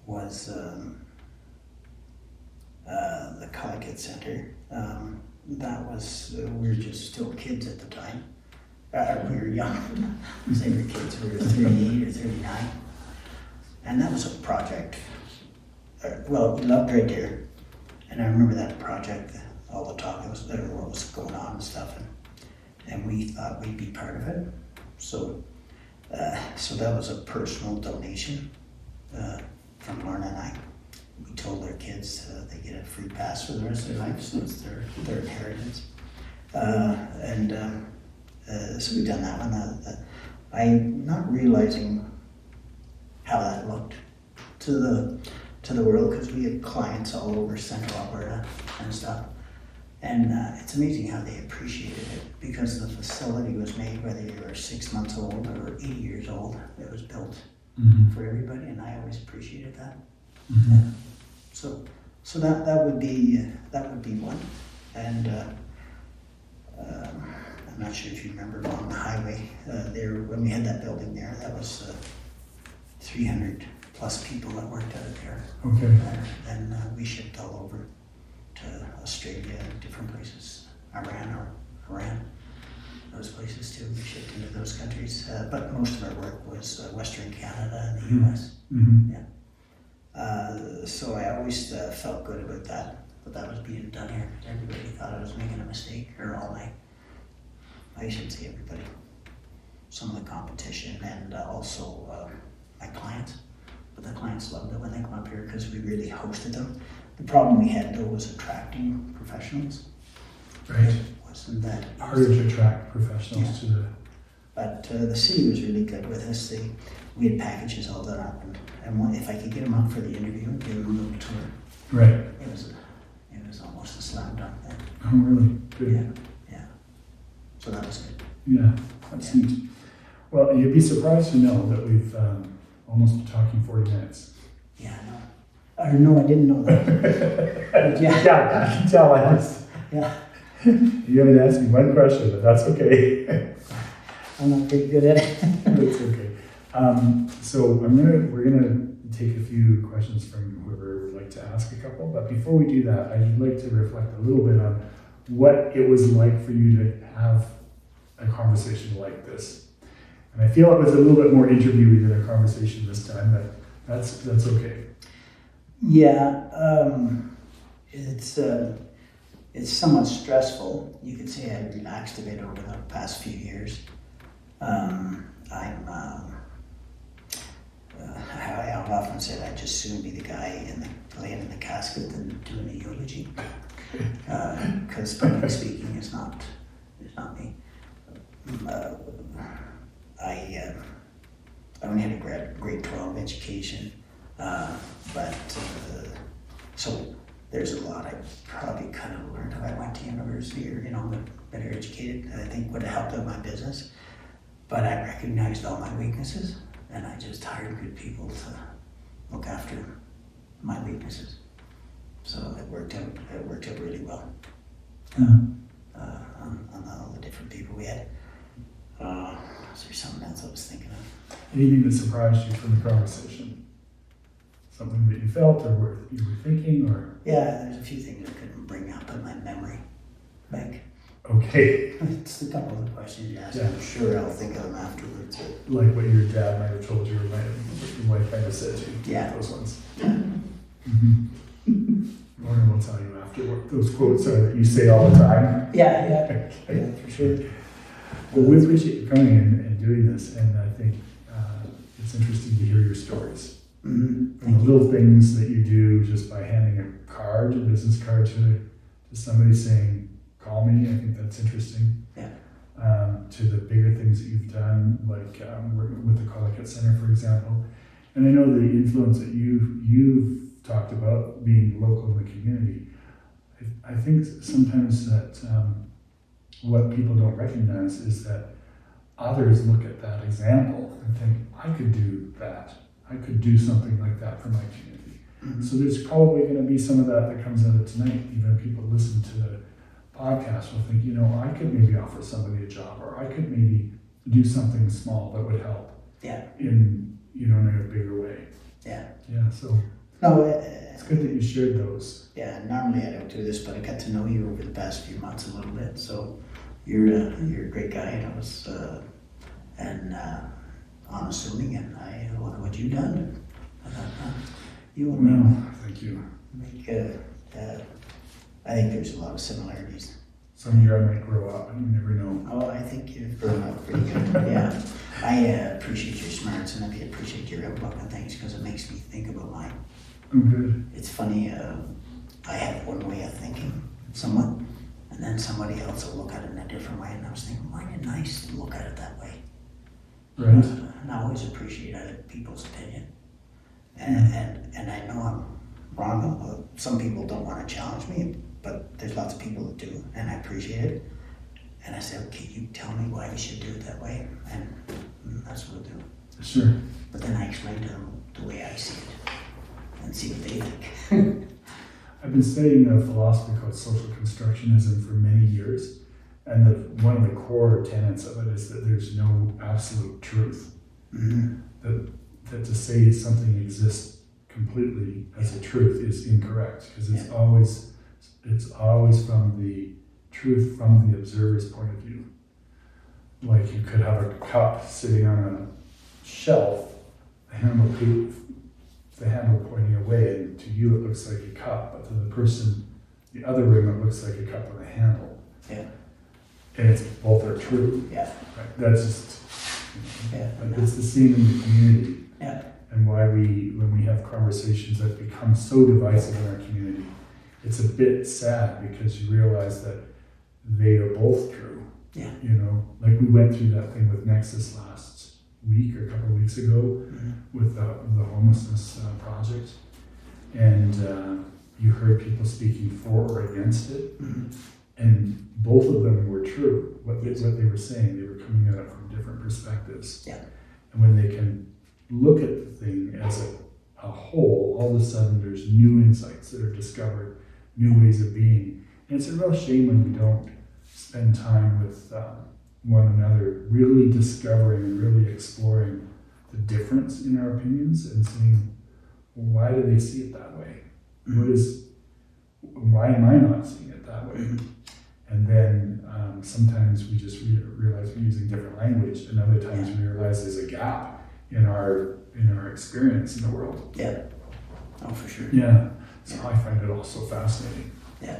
was the Collicutt Center. That was, we were just still kids at the time. We were young. Say we were kids, we were 38 or 39. And that was a project. Well, we loved Red Deer. And I remember that project, all the talk that was there, what was going on and stuff, and we thought we'd be part of it. So that was a personal donation from Lorna and I. We told their kids they get a free pass for the rest of their life, so it's their inheritance. So we've done that one. I'm not realizing how that looked to the world, because we have clients all over Central Alberta and stuff. And it's amazing how they appreciated it, because the facility was made, whether you were 6 months old or 80 years old, it was built for everybody, and I always appreciated that. So that would be one. And I'm not sure if you remember along the highway there, when we had that building there, that was 300 plus people that worked out of there. Okay. And we shipped all over to Australia and different places, Iran or Iran, those places too. We shipped into those countries, but most of our work was Western Canada and the U.S. Mm-hmm. Yeah. So I always felt good about that was being done here. Everybody thought I was making a mistake, or I shouldn't say everybody, some of the competition, and also my clients. But the clients loved it when they come up here because we really hosted them. The problem we had though was attracting professionals. Right. It wasn't that Harder to attract professionals to the. But the city was really good with us. We had packages all done up, and if I could get them up for the interview and give them a little tour, Right. it was almost a slam dunk then. Oh, really? Good. Yeah. So that was good. Yeah, that's neat. Well, you'd be surprised to know that we've almost been talking 40 minutes. Yeah, I know. I didn't know that. But yeah. Yeah, I can tell. Yeah. You haven't asked me one question, but that's okay. I'm not very good at it. It's okay. So we're gonna take a few questions from whoever would like to ask a couple. But before we do that, I'd like to reflect a little bit on what it was like for you to have a conversation like this. And I feel it was a little bit more interviewee than a conversation this time, but that's okay. Yeah, it's somewhat stressful. You could say I relaxed a bit over the past few years. I've often said I'd just soon be the guy laying in the casket than doing a eulogy. Because public speaking is not me. I only had a grade 12 education, so there's a lot I probably could have learned if I went to university or better educated. I think would have helped out my business. But I recognized all my weaknesses, and I just hired good people to look after my weaknesses. So it worked out really well. On all the different people we had. Is there something else I was thinking of? Anything that surprised you from the conversation? Something that you felt or you were thinking, or? Yeah, there's a few things I couldn't bring up in my memory bank. Okay. It's a couple of the questions you asked. Yeah. I'm sure I'll think of them afterwards. Like what your dad might have told you, or what your wife might have said to you. Yeah. Those ones. Yeah. Mm-hmm. Lorna will tell you after what those quotes are that you say all the time. Yeah, for sure. Well, we appreciate you coming and doing this, and I think it's interesting to hear your stories. Mm-hmm. And the little things that you do just by handing a business card to somebody saying, call me, I think that's interesting. Yeah. To the bigger things that you've done, like working with the Collicutt Center, for example. And I know the influence that you've talked about being local in the community. I think sometimes that what people don't recognize is that others look at that example and think, I could do that. I could do something like that for my community. Mm-hmm. So there's probably going to be some of that comes out of tonight. Even people listen to the podcast will think, I could maybe offer somebody a job, or I could maybe do something small that would help. Yeah. In a bigger way. Yeah. Yeah. So. No, it's good that you shared those. Yeah. Normally I don't do this, but I got to know you over the past few months a little bit. So you're a great guy, and I was unassuming, and I look at what you've done. I thought, you and me. Thank you. I think there's a lot of similarities. Some year I might grow up, and you never know. Oh, I think you've grown up pretty good. Yeah. I appreciate your smarts, and I appreciate your outlook on things because it makes me think about mine. Oh, good. It's funny, I have one way of thinking, somewhat, and then somebody else will look at it in a different way, and I was thinking, why isn't it nice to look at it that way? Right. And I always appreciate other people's opinion. And I know I'm wrong. Some people don't want to challenge me, but there's lots of people that do, and I appreciate it. And I said, okay, you tell me why we should do it that way, and that's what we'll do. Sure. But then I explain to them the way I see it, and see what they think. I've been studying a philosophy called social constructionism for many years, and one of the core tenets of it is that there's no absolute truth. Mm-hmm. That to say something exists completely as a truth is incorrect, because it's always from the truth from the observer's point of view. Like you could have a cup sitting on a shelf, the handle pointing away, and to you it looks like a cup, but to the person in the other room it looks like a cup with a handle. Yeah. And it's both are true. Yeah. Right? That's just, Yeah. like, it's the same in the community. Yeah. And why when we have conversations that become so divisive in our community, it's a bit sad because you realize that they are both true. Yeah. You know, like we went through that thing with Nexus last week or a couple of weeks ago with the homelessness project, and you heard people speaking for or against it, and both of them were true. What they were saying, they were coming at it from different perspectives. Yeah. And when they can look at the thing as a whole, all of a sudden there's new insights that are discovered, new ways of being. And it's a real shame when we don't spend time with one another, really discovering and really exploring the difference in our opinions and seeing, well, why do they see it that way? Why am I not seeing it that way? And then sometimes we just realize we're using different language, and other times we realize there's a gap in our experience in the world. Yeah. Oh, for sure. Yeah. So I find it also fascinating. Yeah.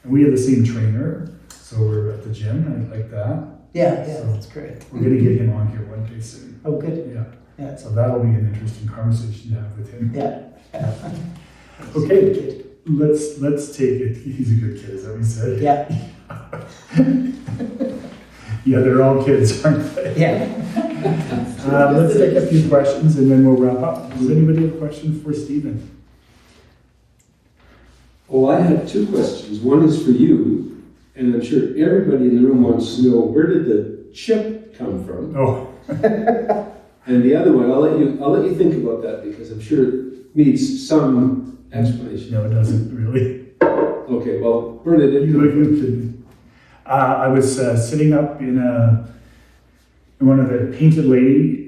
And we have the same trainer, so we're at the gym. I like that. Yeah, So that's great. we're going to get him on here one day soon. Oh, good. Yeah. Yeah. So that'll be an interesting conversation to have with him. Yeah. Okay. Let's take it. He's a good kid, is that what you said? Yeah. Yeah, they're all kids, aren't they? Yeah. Let's take a few questions and then we'll wrap up. Does anybody have a question for Steven? Well, I have two questions. One is for you, and I'm sure everybody in the room wants to know, where did the chip come from? Oh. And the other one, I'll let you think about that because I'm sure it needs some explanation. No, it doesn't really. Okay, well, Bernadette, You can. I was sitting up in one of the Painted Lady.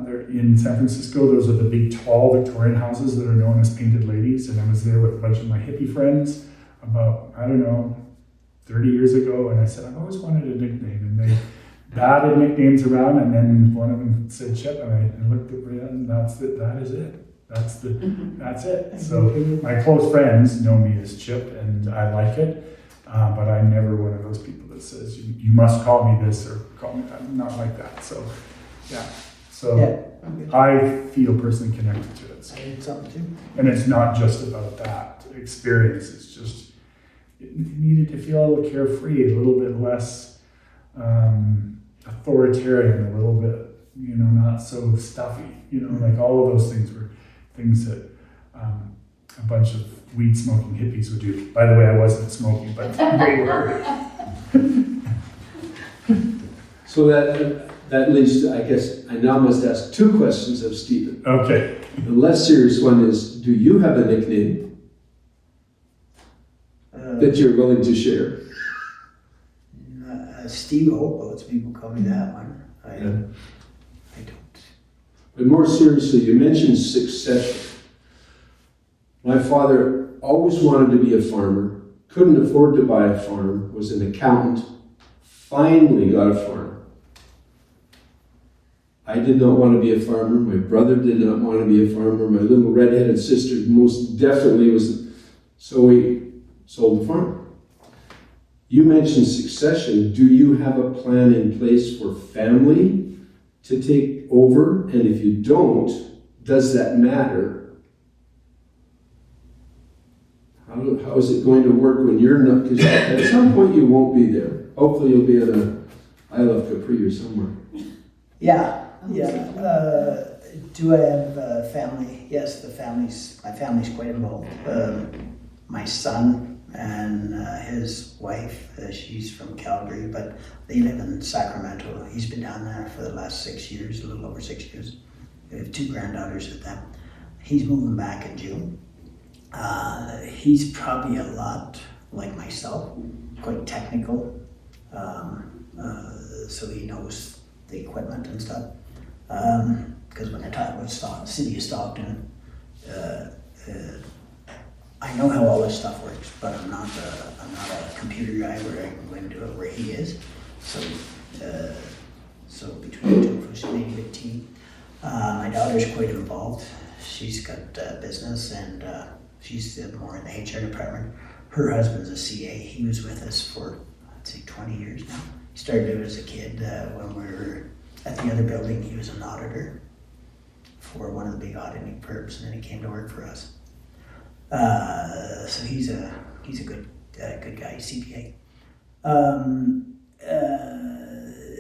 They're in San Francisco. Those are the big, tall Victorian houses that are known as Painted Ladies. And I was there with a bunch of my hippie friends about, 30 years ago. And I said, I've always wanted a nickname. And they batted nicknames around. And then one of them said Chip. And I looked at it, and that's it. That is it. That's it. So my close friends know me as Chip, and I like it. But I'm never one of those people that says, you must call me this or call me that. I'm not like that. So, yeah. So I feel personally connected to it. So. I did something too. And it's not just about that experience. It's just, it needed to feel a little carefree, a little bit less authoritarian, a little bit, not so stuffy. Like all of those things were things that a bunch of weed smoking hippies would do. By the way, I wasn't smoking, but they were. so that leads to, I guess, I now must ask two questions of Steven. Okay. The less serious one is, do you have a nickname that you're willing to share? Steve Obots, people call me that one. I don't. But more seriously, you mentioned succession. My father always wanted to be a farmer, couldn't afford to buy a farm, was an accountant, finally got a farm. I did not want to be a farmer. My brother did not want to be a farmer. My little redheaded sister most definitely wasn't. So we sold the farm. You mentioned succession. Do you have a plan in place for family to take over? And if you don't, does that matter? How is it going to work when you're not? Because at some point you won't be there. Hopefully you'll be at a Isle of Capri or somewhere. Yeah. Do I have family? Yes, my family's quite involved. My son and his wife, she's from Calgary, but they live in Sacramento. He's been down there for the last 6 years, a little over 6 years. We have 2 granddaughters with them. He's moving back in June. He's probably a lot like myself, quite technical, so he knows the equipment and stuff. Because when I talk about City of Stockton, I know how all this stuff works, but I'm not a computer guy where I can go into it where he is. So between the two of us, we made a good team. My daughter's quite involved. She's got business, and she's more in the HR department. Her husband's a CA. He was with us for, I'd say, 20 years now. He started out as a kid when we were at the other building. He was an auditor for one of the big auditing firms, and then he came to work for us. So he's a good guy, CPA.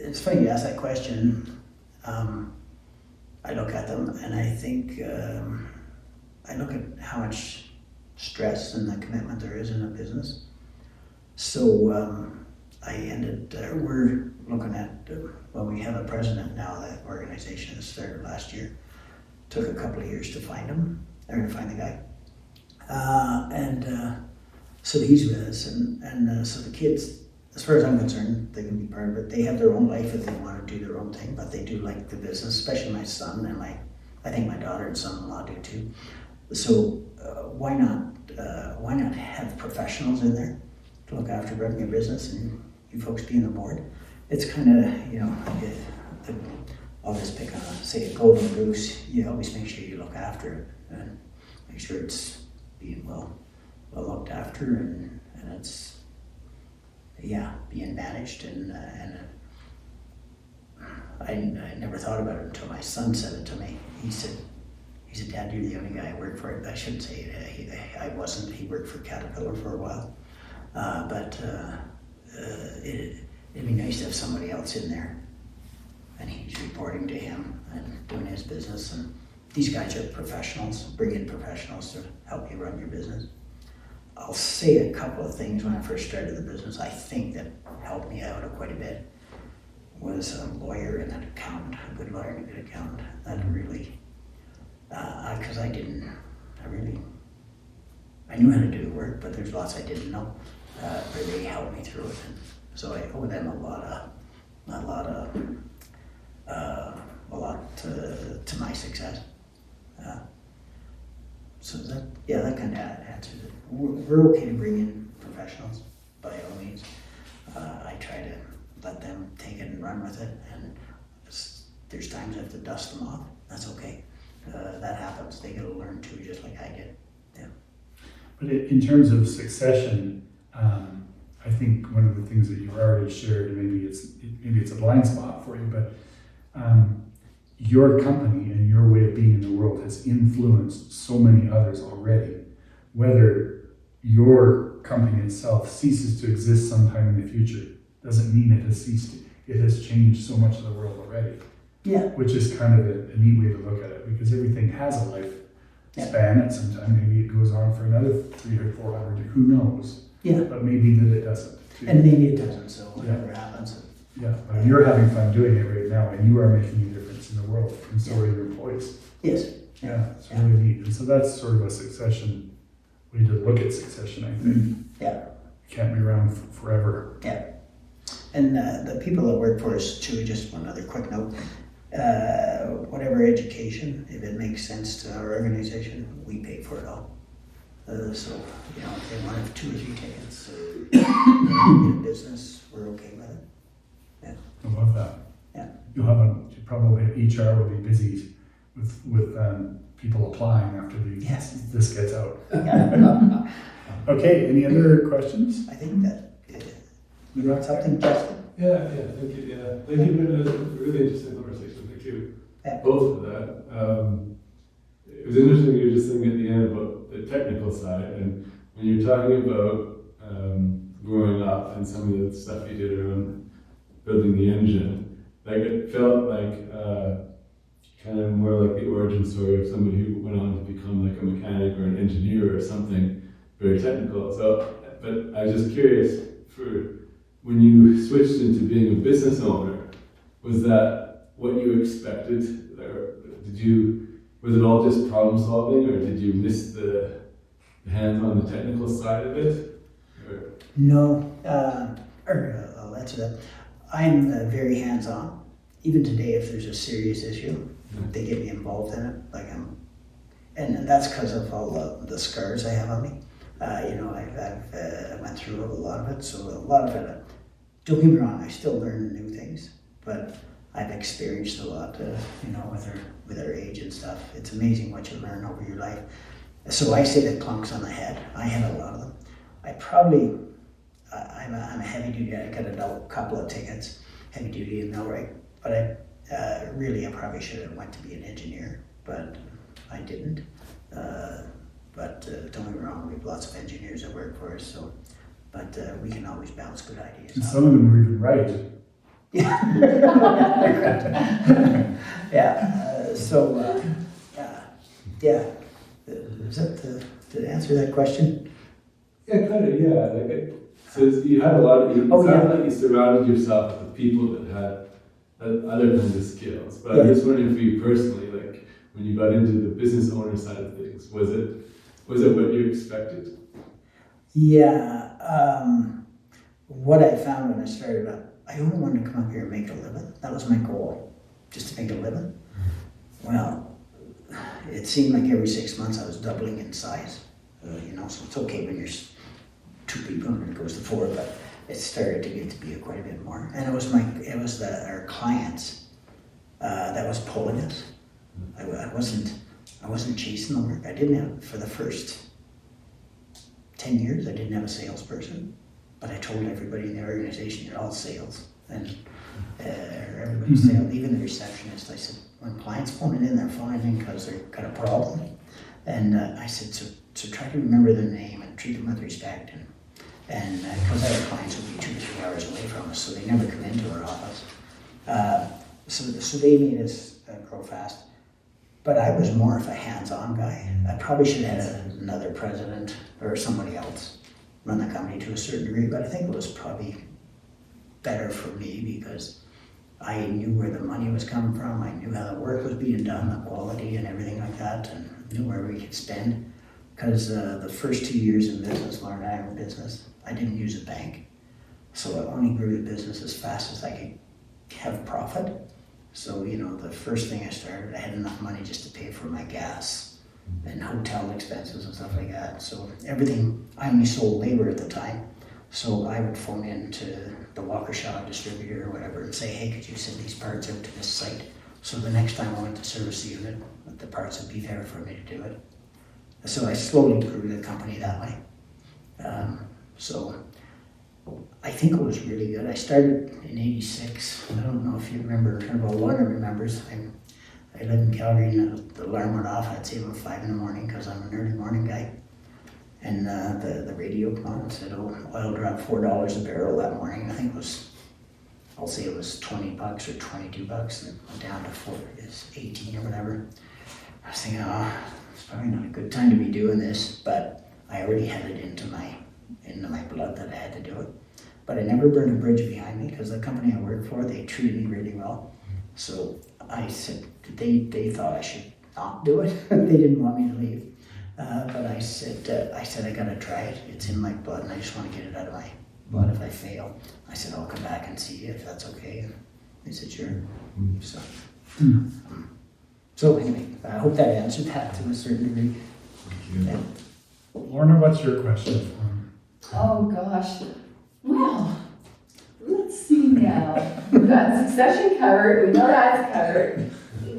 It's funny you ask that question. I look at them and I think I look at how much stress and the commitment there is in a business. So we're looking at, we have a president now. That organization that started last year. Took a couple of years to find him, or to find the guy. So he's with us, and so the kids, as far as I'm concerned, they can be part of it. They have their own life if they want to do their own thing, but they do like the business, especially my son, and I think my daughter and son-in-law do too. So why not have professionals in there to look after running a business, and you folks being the board? It's kind of, I'll just pick on, say, a golden goose. You always make sure you look after it and make sure it's being well looked after, and it's being managed. And I never thought about it until my son said it to me. He said, "Dad, you're the only guy I work for." I shouldn't say it. I wasn't. He worked for Caterpillar for a while, but it'd be nice to have somebody else in there. And he's reporting to him and doing his business. And these guys are professionals. Bring in professionals to help you run your business. I'll say a couple of things. When I first started the business, I think that helped me out quite a bit was a lawyer and an accountant, a good lawyer and a good accountant. That really, because I knew how to do the work, but there's lots I didn't know. But they helped me through it. And so I owe them a lot to my success. So that kind of answers it. We're okay to bring in professionals by all means. I try to let them take it and run with it, and there's times I have to dust them off. That's okay. That happens. They get to learn too, just like I did. Yeah. But in terms of succession, I think one of the things that you've already shared, maybe it's a blind spot for you, but your company and your way of being in the world has influenced so many others already. Whether your company itself ceases to exist sometime in the future doesn't mean it has ceased. It has changed so much of the world already. Yeah. Which is kind of a neat way to look at it, because everything has a life span at some time. Maybe it goes on for another 300 or 400, who knows? Yeah. But maybe that it doesn't. Too. And maybe it doesn't, so whatever happens. Yeah, but you're having fun doing it right now, and you are making a difference in the world, and so are your employees. Yes. Yeah, it's really neat. And so that's sort of a succession, way to look at succession, I think. Yeah. You can't be around forever. Yeah. And the people that work for us too, just one other quick note, whatever education, if it makes sense to our organization, we pay for it all. So, if they want to have 2 or 3 tickets, get a business, we're okay with it. Yeah. I love that. Yeah. Probably HR will be busy with people applying after this gets out. Yeah. Okay, any other questions? I think that you got something, Justin? Yeah, thank you. Yeah, thank you. Been a really interesting conversation. Thank you. Yeah. Both of that. It was interesting you were just saying at the end about the technical side, and when you're talking about growing up and some of the stuff you did around building the engine, like it felt like kind of more like the origin story of somebody who went on to become like a mechanic or an engineer or something very technical. So, but I was just curious, for when you switched into being a business owner, was that what you expected, or was it all just problem solving, or did you miss the hands on the technical side of it? Or? No, I'll answer that. I'm very hands-on. Even today, if there's a serious issue, they get me involved in it. And that's because of all the scars I have on me. I've went through a lot of it, so a lot of it, don't get me wrong, I still learn new things, but I've experienced a lot, with our age and stuff. It's amazing what you learn over your life. So I say the clunks on the head. I had a lot of them. I'm a heavy duty. I got a couple of tickets, heavy duty and millwright, but I probably should have went to be an engineer, but I didn't. But don't get me wrong, we have lots of engineers that work for us, but we can always bounce good ideas. And some of them are even right. Yeah. Yeah. Is that to answer that question? Yeah, kind of, yeah. So you had a lot of, it sounded like you surrounded yourself with the people that had other kinds of skills. But I'm just wondering for you personally, like when you got into the business owner side of things, was it what you expected? Yeah. What I found when I started up, I only wanted to come up here and make a living. That was my goal, just to make a living. Well, it seemed like every 6 months I was doubling in size. So it's okay when you're 2 people and it goes to 4, but it started to get to be quite a bit more. And it was our clients that was pulling it. I wasn't chasing the work. I didn't have, for the first 10 years, I didn't have a salesperson, but I told everybody in the organization, you're all sales. And everybody's sales, even the receptionist. I said, when clients phone it in, they're phoning in because they've got a problem. And I said, so try to remember their name and treat them with respect. And because our clients would be 2 to 3 hours away from us, so they never come into our office. So they made us grow fast. But I was more of a hands-on guy. I probably should have had another president or somebody else run the company to a certain degree, but I think it was probably better for me because I knew where the money was coming from. I knew how the work was being done, the quality and everything like that, and knew where we could spend. Because the first 2 years in business, Lorna and I were in business, I didn't use a bank. So I only grew the business as fast as I could have profit. So, the first thing I started, I had enough money just to pay for my gas and hotel expenses and stuff like that. So everything, I only sold labor at the time. So I would phone in to the Waukesha distributor or whatever and say, hey, could you send these parts out to this site? So the next time I went to service the unit, the parts would be there for me to do it. So I slowly grew the company that way. So I think it was really good. I started in '86. I don't know if you remember, well, Lorna remembers. I live in Calgary and the alarm went off. I'd say about 5 in the morning because I'm an early morning guy. And the radio came on and said, oil dropped $4 a barrel that morning. I think it was, I'll say it was $20 or $22 and it went down to 18 or whatever. I was thinking, it's probably not a good time to be doing this, but I already had it into my blood that I had to do it. But I never burned a bridge behind me because the company I worked for, they treated me really well. So I said, they thought I should not do it. They didn't want me to leave. But I said I gotta try it. It's in my blood and I just want to get it out of my blood. If I fail, I said, I'll come back and see you if that's okay. And they said, sure. So anyway, I hope that answered that to a certain degree. Yeah. Lorna, what's your question? Oh gosh. Well, let's see now. We've got succession covered, we know that's covered.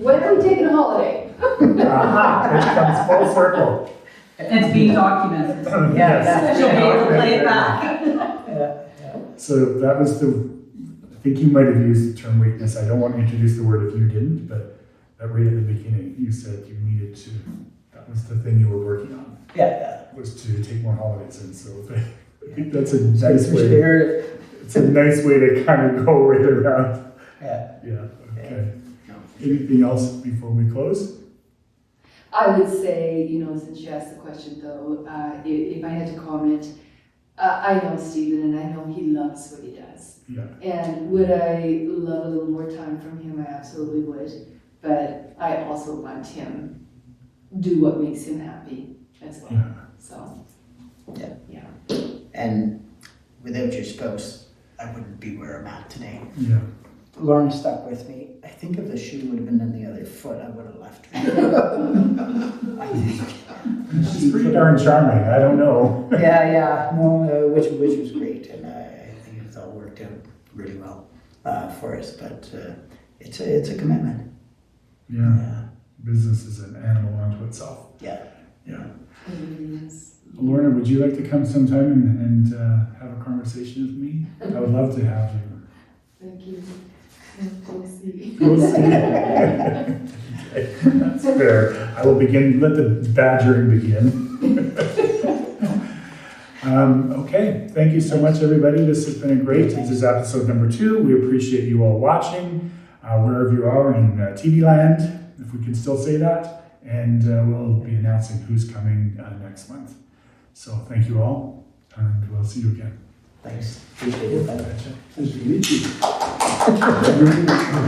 When are we taking a holiday? Aha, it comes full circle. It's being documented. Yes. She'll be able to play it back. So that was I think you might have used the term weakness. I don't want to introduce the word if you didn't, but right at the beginning, you said you needed to, that was the thing you were working on. Was to take more holidays in. So I think that's a nice way. It's a nice way to kind of go right around. Yeah. Okay. Anything else before we close? I would say, since you asked the question though, if I had to comment, I know Steven and I know he loves what he does. Yeah. And would I love a little more time from him? I absolutely would. But I also want him do what makes him happy as well. Yeah. So, yeah. And without your spouse, I wouldn't be where I'm at today. Yeah. Lorna stuck with me. I think if the shoe would have been on the other foot, I would have left her. I think. She's pretty darn charming. I don't know. Yeah, no, which was great, and I think it's all worked out really well for us. But it's a commitment. Yeah, business is an animal unto itself. Yeah. Yeah. Yes. Lorna, would you like to come sometime and have a conversation with me? I would love to have you. Thank you. We'll see. We'll see. Okay, that's fair. I will begin. Let the badgering begin. Okay, thank you so much, everybody. This has been great. This is episode number 2. We appreciate you all watching, wherever you are in TV land, if we can still say that. And we'll be announcing who's coming next month. So thank you all, and we'll see you again. Thanks. Appreciate it. Nice to meet you.